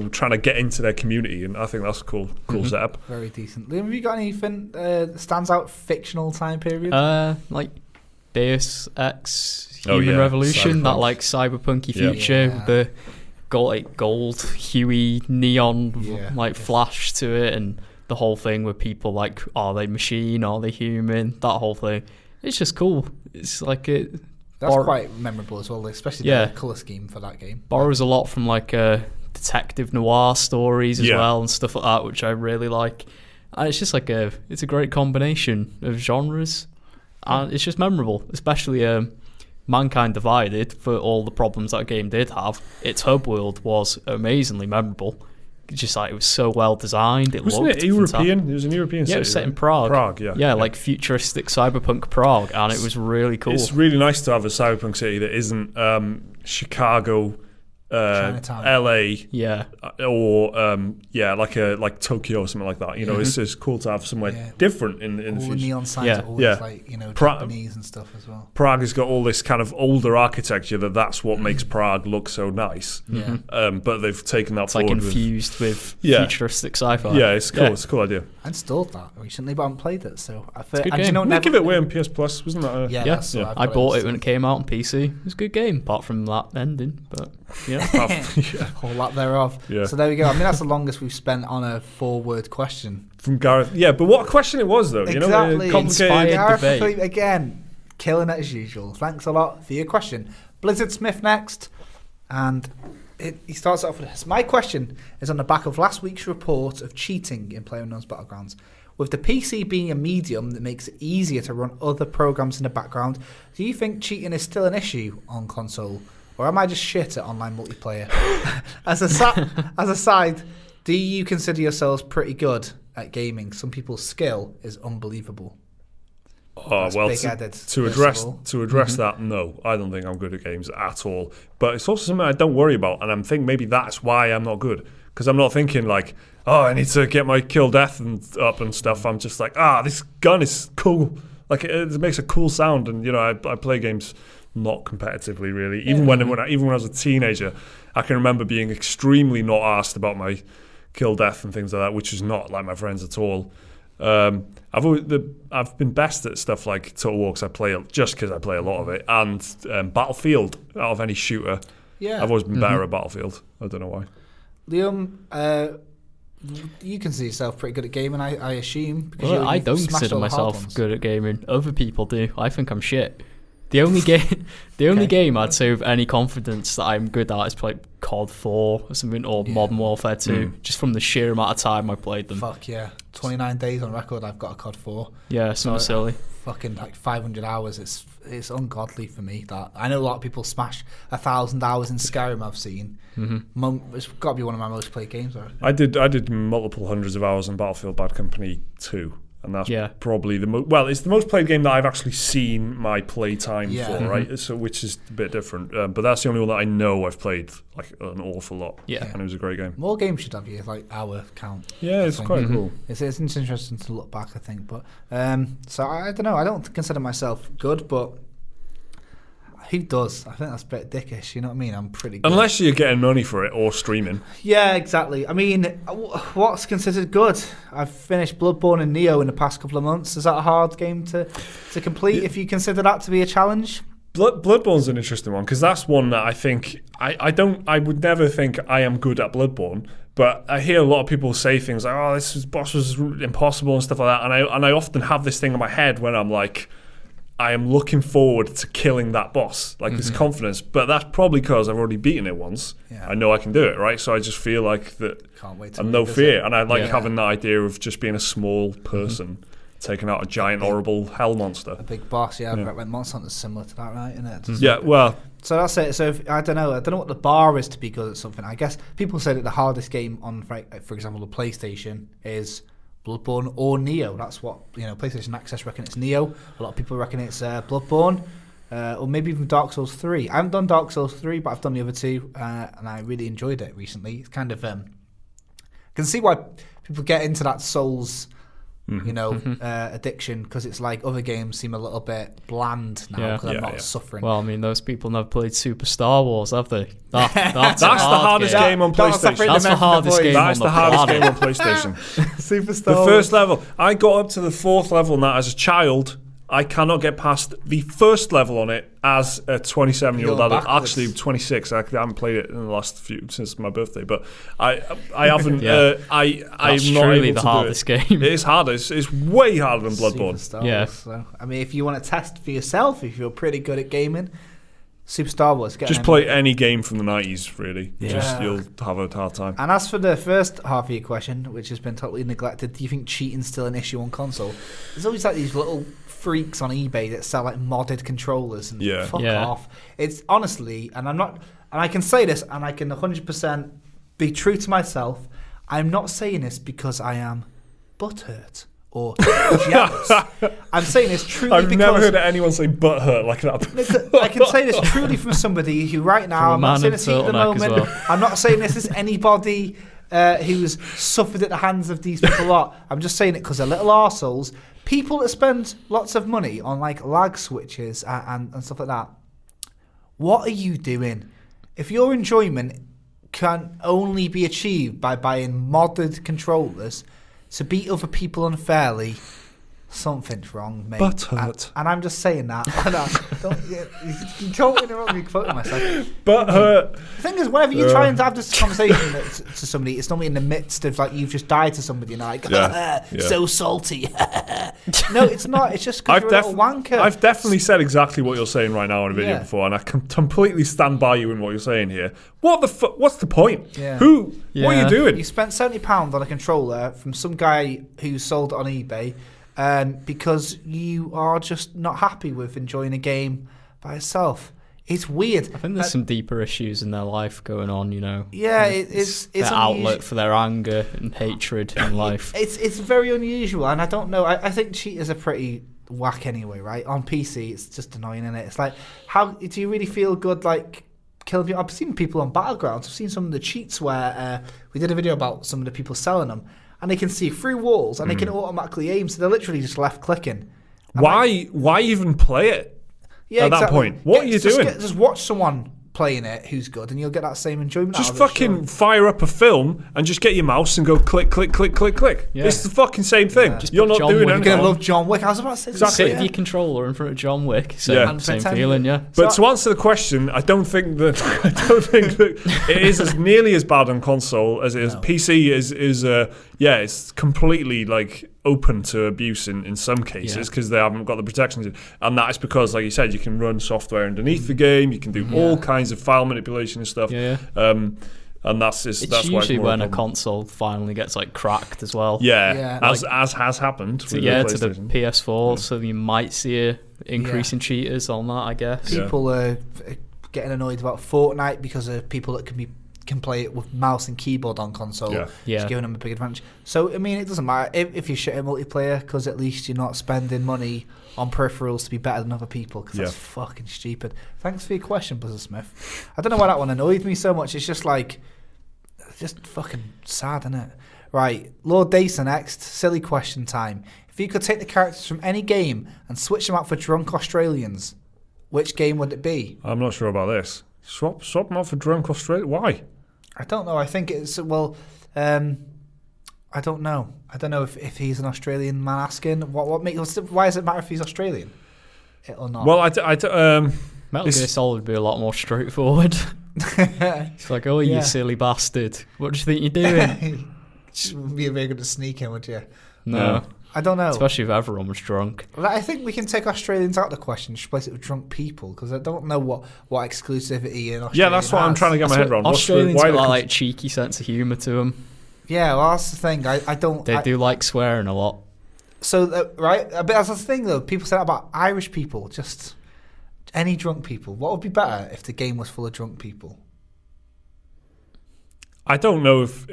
trying to get into their community, and I think that's a cool setup. Very decent. Liam, have you got anything that stands out fictional time period? Like Deus Ex Human Revolution, Cyberpunk. that like cyberpunky future with the gold huey neon flash to it, and the whole thing with people like, are they machine, are they human? That whole thing. It's just cool. It's like it. That's quite memorable as well, especially the colour scheme for that game. Borrows a lot from like detective noir stories as well and stuff like that, which I really like. And it's just like it's a great combination of genres, and it's just memorable. Especially Mankind Divided, for all the problems that game did have. Its hub world was amazingly memorable. Just like it was so well designed. Wasn't it European? It was an European city. Yeah, it was set in Prague. Prague, yeah, like futuristic cyberpunk Prague, and it was really cool. It's really nice to have a cyberpunk city that isn't Chicago, LA, or like Tokyo or something like that. It's just cool to have somewhere different in the future. All the neon signs are always like Japanese and stuff as well. Prague has got all this kind of older architecture that's what makes Prague look so nice. But they've taken that forward. It's like infused with futuristic sci-fi. Yeah, it's cool. It's a cool idea. I installed that recently, but I haven't played it. So it's a good game. Give it away on PS Plus, wasn't that? I bought it when it came out on PC. It was a good game, apart from that ending. But a whole lot thereof. So there we go. I mean, that's the longest we've spent on a 4-word question from Gareth. Yeah, but what a question it was, though. Exactly. Complicated Gareth, debate. Again, killing it as usual. Thanks a lot for your question. Blizzard Smith next, and he starts off with this. My question is on the back of last week's report of cheating in PlayerUnknown's Battlegrounds. With the PC being a medium that makes it easier to run other programs in the background, do you think cheating is still an issue on console? Or am I just shit at online multiplayer? As a side, do you consider yourselves pretty good at gaming? Some people's skill is unbelievable. Oh, well, to address that, no, I don't think I'm good at games at all. But it's also something I don't worry about, and I'm thinking maybe that's why I'm not good. Because I'm not thinking like, oh, I need to get my kill death up and stuff. I'm just like, this gun is cool. Like it makes a cool sound, and I play games not competitively, really. Even when I was a teenager, I can remember being extremely not asked about my kill death and things like that, which is not like my friends at all. I've been best at stuff like Total War because I play a lot of it, and Battlefield out of any shooter. I've always been better at Battlefield. I don't know why. Liam, you consider yourself pretty good at gaming, I assume. Because I don't consider myself good at gaming. Other people do. I think I'm shit. The only game I'd say with any confidence that I'm good at is like COD 4 or something, or Modern Warfare 2, just from the sheer amount of time I played them. Fuck yeah. 29 days on record I've got a COD 4. Yeah, something silly. Fucking like 500 hours. It's ungodly for me. That I know a lot of people smash 1,000 hours in Skyrim. I've seen. It's got to be one of my most played games. I did multiple hundreds of hours on Battlefield Bad Company 2. And that's probably it's the most played game that I've actually seen my play time for, right? So, which is a bit different. But that's the only one that I know I've played like an awful lot. Yeah. And it was a great game. More games should have you like hour count. Yeah, it's quite cool. It's interesting to look back, I think. But so I don't know. I don't consider myself good, but who does? I think that's a bit dickish, you know what I mean? I'm pretty good. Unless you're getting money for it or streaming. Yeah, exactly. I mean, what's considered good? I've finished Bloodborne and Neo in the past couple of months. Is that a hard game to complete if you consider that to be a challenge? Bloodborne's an interesting one because that's one that I think I would never think I am good at Bloodborne, but I hear a lot of people say things like, "Oh, this boss was impossible" and stuff like that, and I often have this thing in my head when I'm like, I am looking forward to killing that boss, like this confidence, but that's probably because I've already beaten it once. Yeah. I know I can do it, right? So I just feel like that. Can't wait to and no fear, and I like having that idea of just being a small person taking out a giant, horrible hell monster. A big boss, Monster Hunter's similar to that, right? Isn't it? Yeah, well. So that's it. So I don't know what the bar is to be good at something. I guess people say that the hardest game on, for example, the PlayStation is Bloodborne or Neo. That's what PlayStation Access reckon it's Neo. A lot of people reckon it's Bloodborne, or maybe even Dark Souls 3. I haven't done Dark Souls 3, but I've done the other two, and I really enjoyed it recently. It's kind of I can see why people get into that Souls addiction, because it's like other games seem a little bit bland now because I'm not suffering. Well, I mean, those people never played Super Star Wars, have they? That's the hardest game on PlayStation. That's the hardest game on PlayStation. Super Star Wars. The first level. I got up to the 4th level now as a child. I cannot get past the first level on it as a 27-year-old adult. Actually, 26. I haven't played it in the last few since my birthday, but I haven't. I'm not able the to hardest do it. game. It is harder. It's way harder than Bloodborne. So, I mean, if you want to test for yourself, if you're pretty good at gaming, Super Star Wars. Just play any game from the 90s, really. Yeah. You'll have a hard time. And as for the first half of your question, which has been totally neglected, do you think cheating's still an issue on console? There's always like these little freaks on eBay that sell like modded controllers and fuck off. It's honestly, and I can say this, and I can 100% be true to myself. I'm not saying this because I am butthurt or jealous. I'm saying this truly because I've never heard anyone say butthurt like that. I can say this truly from somebody who right now, I'm not saying this at the moment. Well. I'm not saying this is anybody who's suffered at the hands of these people a lot. I'm just saying it because they're little arseholes. People that spend lots of money on like lag switches and stuff like that. What are you doing? If your enjoyment can only be achieved by buying modded controllers to beat other people unfairly, something's wrong, mate. Butthurt. And I'm just saying that. You don't interrupt me quoting myself. Butthurt. The thing is, whenever you try and have this conversation to somebody, it's normally in the midst of like you've just died to somebody and like, so salty. No, it's not. It's just because you're a little wanker. I've definitely said exactly what you're saying right now on a video before, and I can completely stand by you in what you're saying here. What the fuck? What's the point? Yeah. Who? Yeah. What are you doing? You spent £70 on a controller from some guy who sold it on eBay. Because you are just not happy with enjoying a game by itself. It's weird. I think there's some deeper issues in their life going on, Yeah, it's their outlet for their anger and hatred in life. It's very unusual, and I don't know. I think cheaters are pretty whack anyway, right? On PC, it's just annoying, isn't it? It's like, how do you really feel good, like, killing people? I've seen people on Battlegrounds. I've seen some of the cheats where we did a video about some of the people selling them. And they can see through walls, and they can automatically aim, so they're literally just left clicking. Why even play it? Yeah, at that point, what are you doing? Just watch someone playing it who's good, and you'll get that same enjoyment. Just fucking fire up a film and just get your mouse and go click, click, click, click, click. Yeah. It's the fucking same thing. Yeah. You're not doing anything. You're gonna love John Wick. I was about to say exactly. Sit with your controller in front of John Wick. Same feeling, yeah. But to answer the question, I don't think that it is as nearly as bad on console as it is. PC is it's completely like open to abuse in some cases because they haven't got the protections in. And that is because, like you said, you can run software underneath the game, you can do all kinds of file manipulation and stuff. And that's usually when a console finally gets like cracked as well. As has happened to the PS4, so you might see a increase in cheaters on that, I guess. People are getting annoyed about Fortnite because of people that can play it with mouse and keyboard on console. Just giving them a big advantage. So I mean, it doesn't matter if you shit at multiplayer, because at least you're not spending money on peripherals to be better than other people, because that's fucking stupid. Thanks for your question, Buzzer Smith. I don't know why that one annoyed me so much. It's just fucking sad, isn't it? Right, Lord Dacer next. Silly question time. If you could take the characters from any game and switch them out for drunk Australians, which game would it be? I'm not sure about this. Swap them out for drunk Australia? Why? I don't know. I think it's I don't know. I don't know if he's an Australian man asking. Why does it matter if he's Australian or not? Well, Metal Gear Solid would be a lot more straightforward. It's like, oh, you silly bastard. What do you think you're doing? Just wouldn't be very good at sneaking, would you? No. I don't know. Especially if everyone was drunk. I think we can take Australians out of the question, just replace it with drunk people, because I don't know what exclusivity in Australia that's what I'm trying to get my head around. Australians got like cheeky sense of humour to them. Yeah, well, that's the thing. I don't... They do like swearing a lot. So, right? But that's the thing, though. People say that about Irish people, just any drunk people. What would be better if the game was full of drunk people? I don't know if...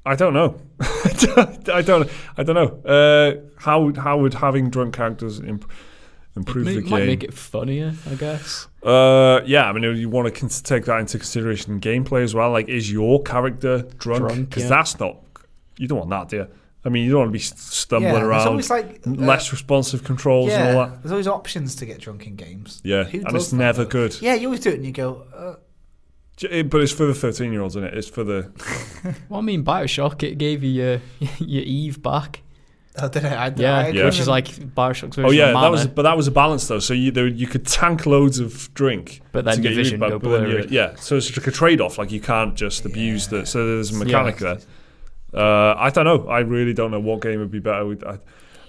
I don't know. I don't know. How would having drunk characters improve the game? Might make it funnier, I guess. I mean, you want to take that into consideration in gameplay as well. Like, is your character drunk? Because that's not... You don't want that, do you? I mean, you don't want to be stumbling around. There's always less responsive controls and all that. There's always options to get drunk in games. Yeah, and it's never good. Yeah, you always do it and you go... But it's for the 13-year-olds, isn't it? It's for the... Well, I mean, Bioshock, it gave you your Eve back. Oh, did it? Which is like Bioshock's version of Mana. That was a balance, though. So you could tank loads of drink, but then your vision go blurry. So it's like a trade-off. Like, you can't just abuse that. So there's a mechanic there. I don't know. I really don't know what game would be better.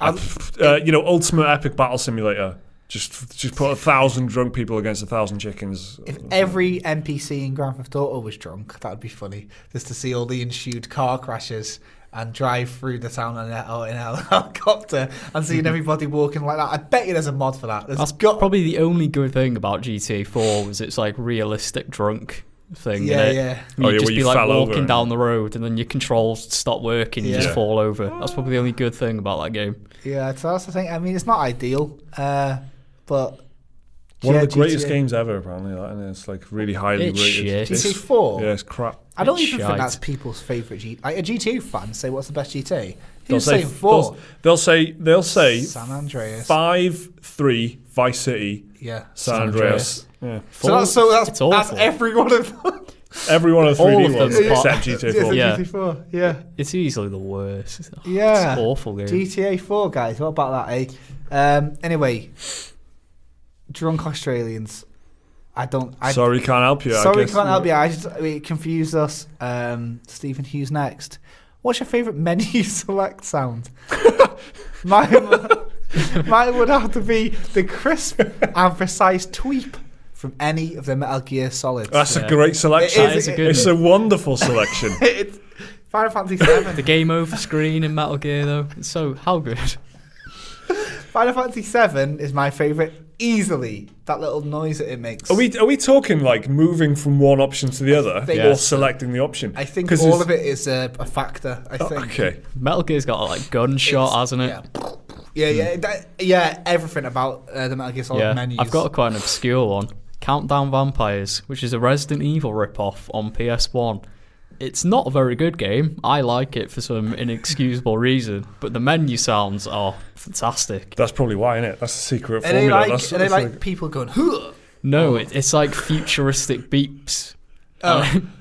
Ultimate Epic Battle Simulator. Just put 1,000 drunk people against 1,000 chickens. If every NPC in Grand Theft Auto was drunk, that would be funny. Just to see all the ensued car crashes and drive through the town in a helicopter and seeing everybody walking like that. I bet you there's a mod for that. That's probably the only good thing about GTA 4 was it's like realistic drunk thing. Yeah. You'd just be like walking down the road and then your controls stop working, you just fall over. That's probably the only good thing about that game. Yeah, so that's the thing. I mean, it's not ideal, but one of the greatest games ever, apparently. And it's like really highly rated. GTA 4? Yeah, it's crap. I don't even think that's people's favourite GTA. Like, a GTA fan say, what's the best GTA? They'll say 4. They'll say San Andreas. 5, 3, Vice City. Yeah. San Andreas. Yeah. So that's every one of them. Every one of the 3D ones except GTA 4. GTA 4. Yeah. It's easily the worst. Yeah. It's an awful game. GTA 4, guys. What about that, eh? Anyway, drunk Australians. Sorry, can't help you. Sorry, can't help you. It confused us. Stephen Hughes next. What's your favourite menu select sound? Mine would have to be the crisp and precise tweep from any of the Metal Gear Solids. That's a great selection. It's a wonderful selection. It's Final Fantasy 7. The game over screen in Metal Gear, though. So, how good? Final Fantasy 7 is my favourite easily. That little noise that it makes. Are we talking like moving from one option to the other or selecting the option? I think all of it is a factor. I think. Okay. Metal Gear's got like gunshot, hasn't it? Yeah. Everything about the Metal Gear Solid menus. I've got quite an obscure one. Countdown Vampires, which is a Resident Evil ripoff on PS1. It's not a very good game. I like it for some inexcusable reason, but the menu sounds are fantastic. That's probably why, isn't it? That's the secret formula. Are they like people going, huh? No, it's like futuristic beeps.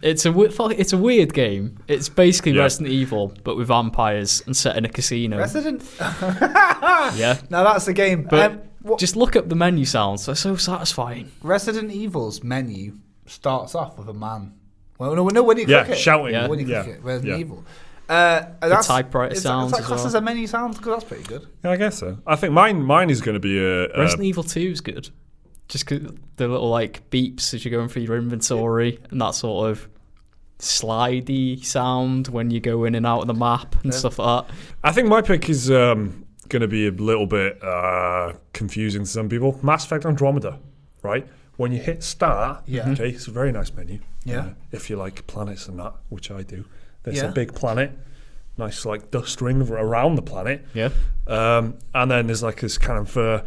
It's a weird game. It's basically Resident Evil, but with vampires and set in a casino. Resident? Yeah. Now that's the game. But just look up the menu sounds. They're so satisfying. Resident Evil's menu starts off with a man. Well, no, when you click it. Shouting. When you click it, Resident Evil. The typewriter sounds. Is that classed as a menu sound? Because that's pretty good. Yeah, I guess so. I think mine is going to be a Resident Evil 2 is good. Just 'cause the little like beeps as you're going through your inventory and that sort of slidey sound when you go in and out of the map and stuff like that. I think my pick is going to be a little bit confusing to some people. Mass Effect Andromeda, right? When you hit start, okay, it's a very nice menu. Yeah. If you like planets and that, which I do. There's a big planet, nice like dust ring around the planet. Yeah. And then there's like this kind of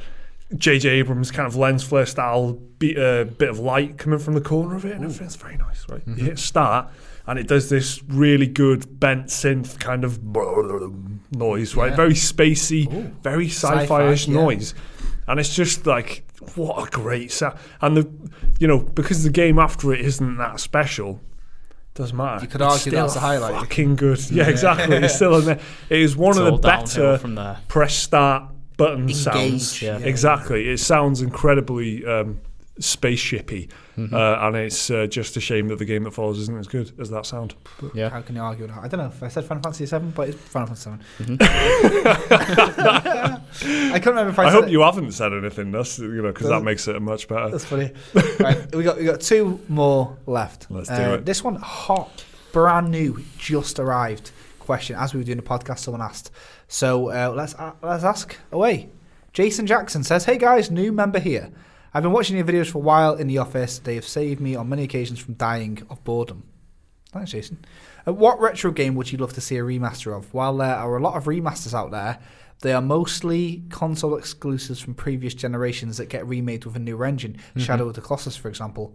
J.J. Abrams kind of lens flare style bit of light coming from the corner of it, and everything's very nice, right? You hit start, and it does this really good bent synth kind of noise, right? Very spacey, very sci-fi-ish noise, and it's just like, what a great sound. And because the game after it isn't that special, doesn't matter. You could argue that's a highlight. Fucking good. Yeah, exactly. It's still in there. It is one of the better press start button sounds. Yeah. Exactly. It sounds incredibly spaceshipy, and it's just a shame that the game that follows isn't as good as that sound. Yeah. How can you argue with that? I don't know if I said Final Fantasy VII, but it's Final Fantasy VII. I can't remember if I hope you haven't said anything, because that makes it much better. That's funny. Right, we got two more left. Let's do it. This one, hot, brand new, just arrived question. As we were doing the podcast, someone asked. So let's ask away. Jason Jackson says, "Hey guys, new member here. I've been watching your videos for a while in the office. They have saved me on many occasions from dying of boredom." Thanks, Jason. What retro game would you love to see a remaster of? While there are a lot of remasters out there, they are mostly console exclusives from previous generations that get remade with a newer engine. Shadow of the Colossus, for example.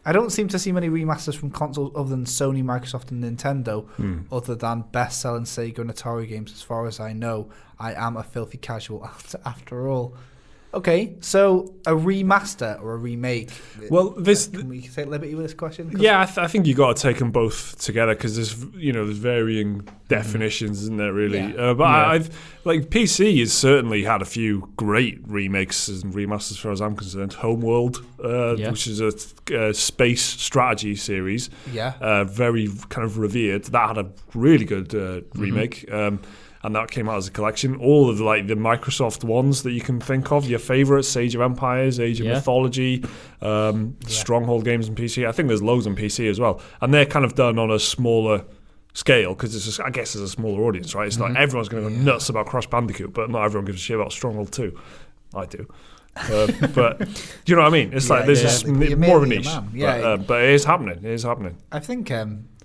I don't seem to see many remasters from consoles other than Sony, Microsoft, and Nintendo, other than best-selling Sega and Atari games. As far as I know, I am a filthy casual after all. Okay, so a remaster or a remake. Well, can we take liberty with this question? Yeah, I think you got to take them both together because there's varying definitions, isn't there? Really, I've PC has certainly had a few great remakes and remasters, as far as I'm concerned. Homeworld, which is a space strategy series, very kind of revered. That had a really good remake. And that came out as a collection. All of the Microsoft ones that you can think of, your favourites, Age of Empires, Age of Mythology, Stronghold games on PC. I think there's loads on PC as well. And they're kind of done on a smaller scale because I guess it's a smaller audience, right? It's not everyone's going to go nuts about Crash Bandicoot, but not everyone gives a shit about Stronghold 2. I do. But do you know what I mean? It's like there's just more of a niche. But it is happening. It is happening. I think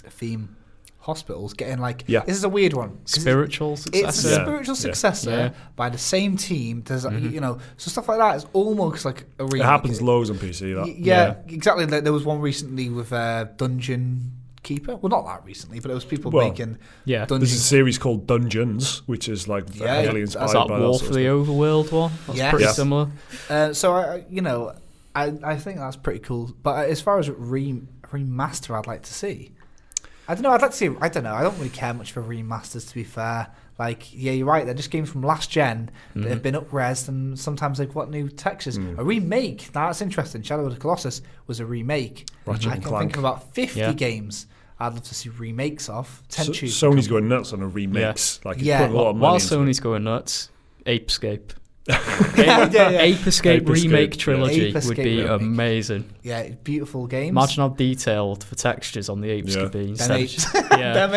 theme... hospitals getting this is a weird one. Spiritual successor. It's a spiritual successor by the same team. There's so stuff like that is almost like a remake. It happens loads on PC. Exactly. There was one recently with Dungeon Keeper. Well, not that recently, but it was people making. Yeah, there's a series called Dungeons, which is heavily inspired by that. War for the Overworld one. That's pretty similar. So I think that's pretty cool. But as far as remaster, I'd like to see. I don't know. I'd like to see. I don't know. I don't really care much for remasters, to be fair. You're right. They're just games from last gen that have been up-resed, and sometimes they've got new textures. A remake. That's interesting. Shadow of the Colossus was a remake. I can think of about 50 games I'd love to see remakes of. Sony's going nuts on a remakes. Put a lot of money While Sony's going nuts, Ape Escape. Ape Escape remake trilogy would be amazing. Yeah, beautiful games. Imagine how detailed the textures on the apes could be. Them apes. Let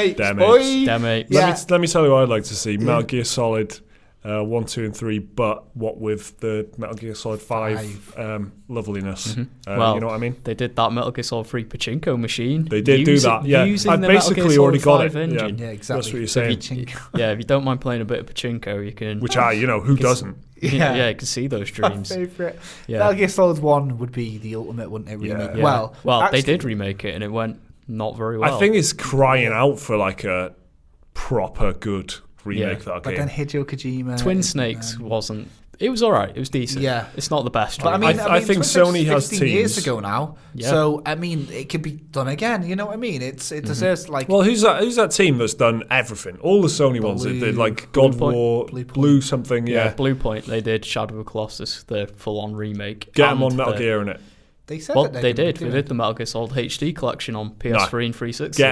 me tell you what I'd like to see. Metal Gear Solid 1, 2, and 3, but what with the Metal Gear Solid 5 loveliness. You know what I mean? They did that Metal Gear Solid 3 pachinko machine. They did do that, I basically already got it. Engine. Yeah, exactly. That's what you're saying. If you don't mind playing a bit of pachinko, you can... Which who doesn't? You can see those dreams. My favourite. Metal Gear Solid 1 would be the ultimate, wouldn't it? Remake. Well, actually, they did remake it, and it went not very well. I think it's crying out for a proper good remake that game. But then Hideo Kojima... Twin Snakes wasn't... It was all right. It was decent. Yeah. It's not the best. But I think Sony has 15 years ago now. Yeah. So, it could be done again. You know what I mean? It deserves Well, who's that team that's done everything? All the Sony ones. They did God of War, Blue something. Yeah. Blue Point. They did Shadow of the Colossus, the full-on remake. Get them on Metal Gear in it. They said they did. They did the Metal Gear Solid HD collection on PS3 and 360.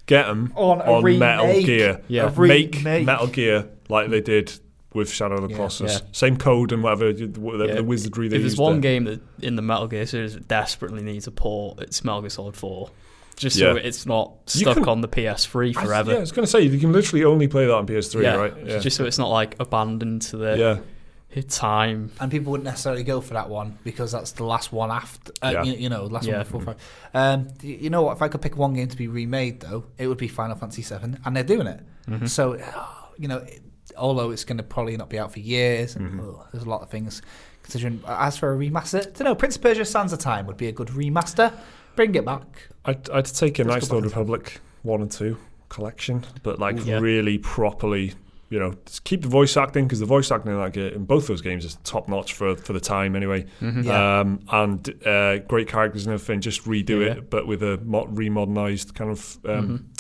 Get get them on Metal Gear. Yeah. Make Metal Gear like they did with Shadow of the Colossus. Yeah. Same code and whatever, the wizardry they used. If there's one game that in the Metal Gear series that desperately needs a port, it's Metal Gear Solid 4. Just so it's not stuck on the PS3 forever. I was going to say, you can literally only play that on PS3, right? Yeah. Just so it's not like abandoned to the time. And people wouldn't necessarily go for that one because that's the last one after, last one before 5. You know what? If I could pick one game to be remade, though, it would be Final Fantasy 7, and they're doing it. Mm-hmm. So, although it's going to probably not be out for years, and there's a lot of things considering. As for a remaster, I don't know. Prince of Persia: Sands of Time would be a good remaster. Bring it back. I'd take a Knights of the Old Republic 1 and 2 collection, but really properly, just keep the voice acting, because the voice acting in both those games is top notch for the time anyway. Mm-hmm. And great characters and everything. Just redo it, but with a remodernized kind of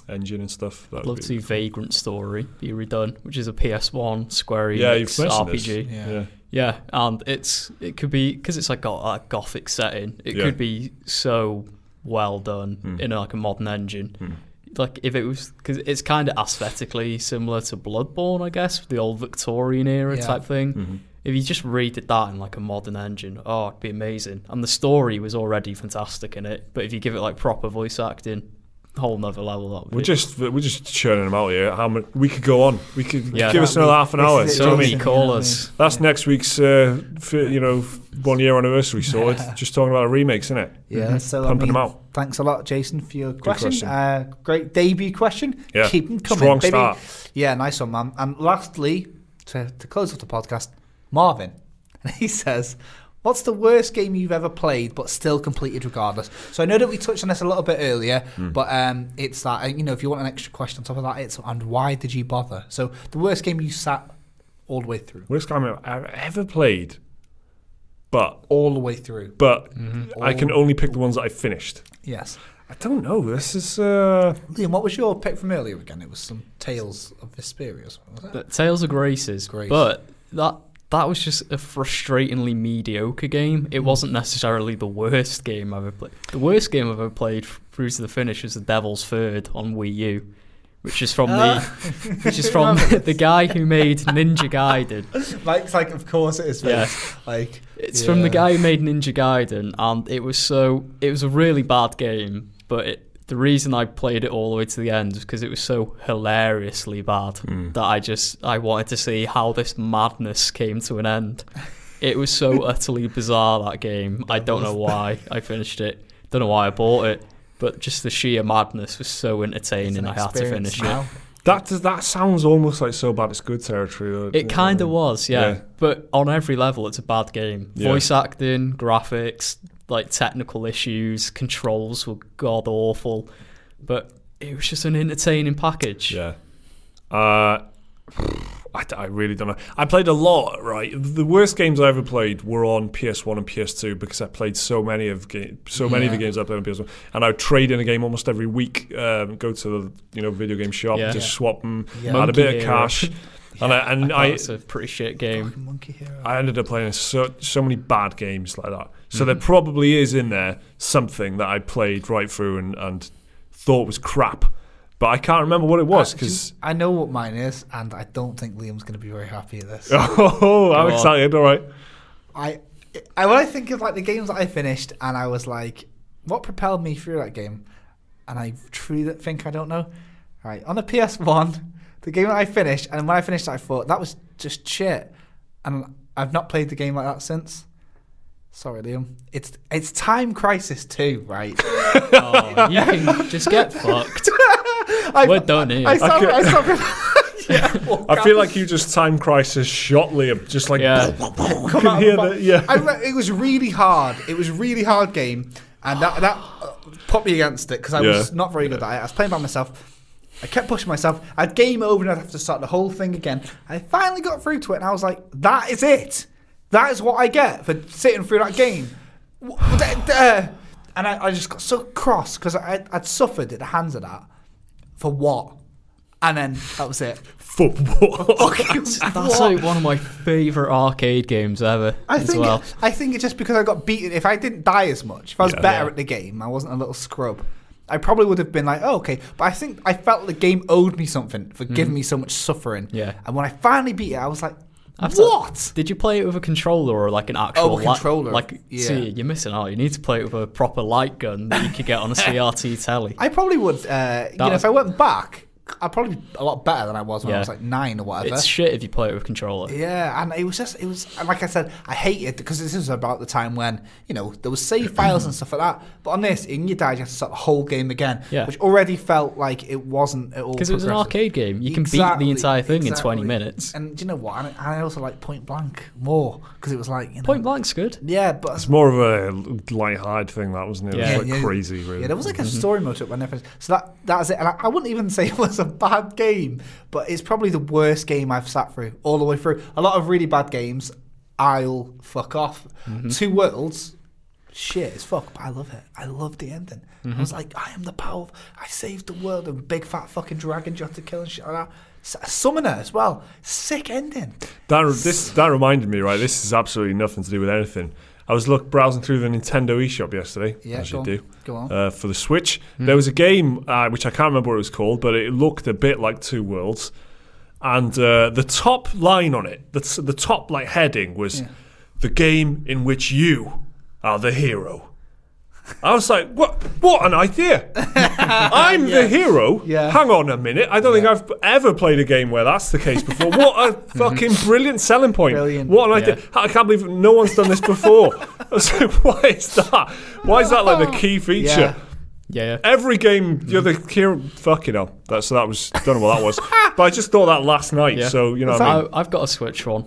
engine and stuff. I'd love to see Vagrant Story be redone, which is a PS1 Square Enix RPG. Yeah, and it could be, because it's like got a gothic setting. It could be so well done in like a modern engine. Like if it was, because it's kind of aesthetically similar to Bloodborne, I guess, the old Victorian era type thing. Mm-hmm. If you just redid that in like a modern engine, it'd be amazing. And the story was already fantastic in it, but if you give it like proper voice acting, whole nother level. We're just churning them out here. How much we could go on? We could give us another half an hour. So many callers. That's next week's 1 year anniversary. So just talking about remakes, isn't it? Yeah. So pumping them out. Thanks a lot, Jason, for your question. Great debut question. Yeah. Keep them coming. Strong start. Yeah, nice one, man. And lastly, to close off the podcast, Marvin, and he says, what's the worst game you've ever played but still completed regardless? So I know that we touched on this a little bit earlier, but it's that, if you want an extra question on top of that, it's and why did you bother? So the worst game you sat all the way through. Worst game I've ever played, but all the way through. But I can only pick the ones that I finished. Yes. I don't know. This is... Liam, what was your pick from earlier again? It was some Tales of Vesperia or something, was it? Tales of Graces. But that was just a frustratingly mediocre game. It wasn't necessarily the worst game I've ever played. The worst game I've ever played through to the finish was The Devil's Third on Wii U, which is from the guy who made Ninja Gaiden. Mike's like, of course it is. Yeah. It's from the guy who made Ninja Gaiden, and it was a really bad game, but the reason I played it all the way to the end was because it was so hilariously bad that I wanted to see how this madness came to an end. It was so utterly bizarre, that game. I don't know why I finished it. Don't know why I bought it. But just the sheer madness was so entertaining, I had to finish it. That sounds almost like so bad it's good territory. It kind of was, yeah. But on every level, it's a bad game. Yeah. Voice acting, graphics, like technical issues, controls were god awful, but it was just an entertaining package. Yeah. I really don't know. I played a lot, right? The worst games I ever played were on PS1 and PS2 because I played so many of the games I played on PS1, and I would trade in a game almost every week. Go to the video game shop, just swap them, add a bit of cash. It's a pretty shit game. Monkey Hero. I ended up playing so many bad games like that. So there probably is in there something that I played right through and thought was crap. But I can't remember what it was because I know what mine is, and I don't think Liam's going to be very happy at this. Oh, I'm excited! All right. When I think of like the games that I finished, and I was like, what propelled me through that game? And I truly think I don't know. Right, on the PS1, the game that I finished, and when I finished, I thought that was just shit, and I've not played the game like that since. Sorry, Liam. It's Time Crisis 2, right? You can just get fucked. We're done here. I feel like you just Time Crisis shot Liam, just like come out it was really hard. It was a really hard game, and that put me against it because I was not very good at it. I was playing by myself. I kept pushing myself. I'd game over and I'd have to start the whole thing again. I finally got through to it, and I was like, that is it. That is what I get for sitting through that game. And I just got so cross because I'd suffered at the hands of that. For what? And then that was it. For what? That's like one of my favourite arcade games ever. I think it's just because I got beaten. If I didn't die as much, if I was better at the game, I wasn't a little scrub, I probably would have been like, oh, okay. But I think I felt the game owed me something for giving me so much suffering. Yeah. And when I finally beat it, I was like, what? Did you play it with a controller or like an actual controller? See, you're missing out. You need to play it with a proper light gun that you could get on a CRT telly. I probably would. If I went back, I'd probably be a lot better than I was when I was like 9 or whatever. It's shit if you play it with a controller. Yeah, and it was like I said, I hated because this was about the time when, there was save files and stuff like that. But on this, in your died, you have to start the whole game again, which already felt like it wasn't at all. Because it was an arcade game. You can beat the entire thing in 20 minutes. And do you know what? And I also like Point Blank more because it was like, Point Blank's good. Yeah, but it's more of a light-hide thing, that wasn't it? Yeah. It was like crazy, really. Yeah, there was like a story mode to it when so that's it. And I wouldn't even say it was a bad game. But it's probably the worst game I've sat through all the way through. A lot of really bad games, I'll fuck off. Two Worlds, shit as fuck, but I love it. I love the ending. I was like, I am the power I saved the world, and big fat fucking dragon you have to kill and shit like that. Summoner as well. Sick ending. That reminded me, right? This is absolutely nothing to do with anything. I was browsing through the Nintendo eShop yesterday, as you do, go on. for the Switch. There was a game, which I can't remember what it was called, but it looked a bit like Two Worlds. And the top line on it, the top heading was, the game in which you are the hero. I was like, what an idea. I'm the hero? Yeah. Hang on a minute. I don't think I've ever played a game where that's the case before. What a fucking brilliant selling point. Brilliant. What an idea. I can't believe no one's done this before. I was like, why is that? Why is that the key feature? Yeah. Every game, you're the hero. Fucking hell. So that was, don't know what that was. But I just thought that last night. Yeah. So, what I mean? I've got a Switch one,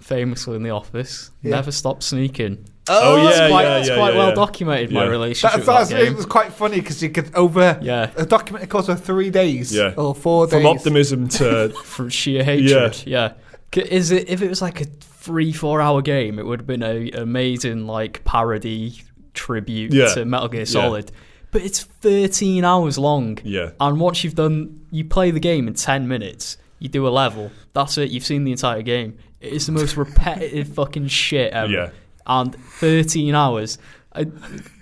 famously in the office. Never stop sneaking. It's quite well documented, my relationship with that game. It was quite funny because you could a documented course of 3 days or 4 days. From optimism to... From sheer hatred, If it was like a 3-4 hour game, it would have been an amazing parody tribute to Metal Gear Solid. But it's 13 hours long. Yeah. And once you play the game in 10 minutes, you do a level, that's it, you've seen the entire game. It's the most repetitive fucking shit ever. Yeah. And 13 hours. I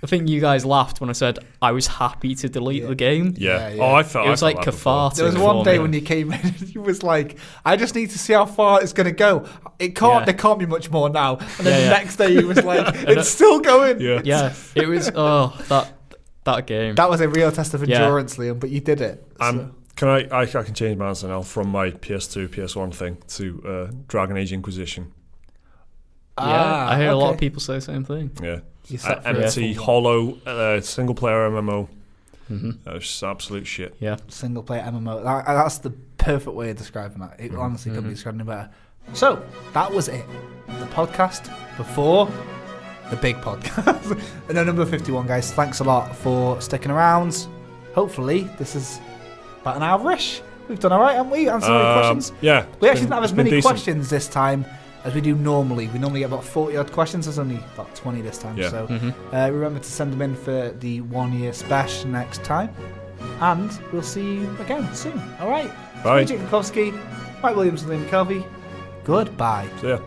think you guys laughed when I said I was happy to delete the game. Yeah. Oh, I felt it was like cathartic. There was one day when you came in and he was like, I just need to see how far it's going to go. There can't be much more now. And then the next day he was like, it's still going. Yeah. It was, that game. That was a real test of endurance, Liam, but you did it. Can I can change my answer now from my PS2, PS1 thing to Dragon Age Inquisition. I hear a lot of people say the same thing. Yeah. Empty, hollow, single player MMO. That was just absolute shit. Yeah. Single player MMO. That's the perfect way of describing that. It honestly couldn't be described any better. So, that was it. The podcast before the big podcast. And number 51, guys. Thanks a lot for sticking around. Hopefully, this is about an hour-ish. We've done all right, haven't we? Answered any questions? Yeah. We actually didn't have as many questions this time as we do normally. We normally get about 40 odd questions. There's only about 20 this time. Yeah. So remember to send them in for the 1 year special next time. And we'll see you again soon. All right. Bye. Kulkowski, Mike Williams and Liam McKelvey. Goodbye. See ya.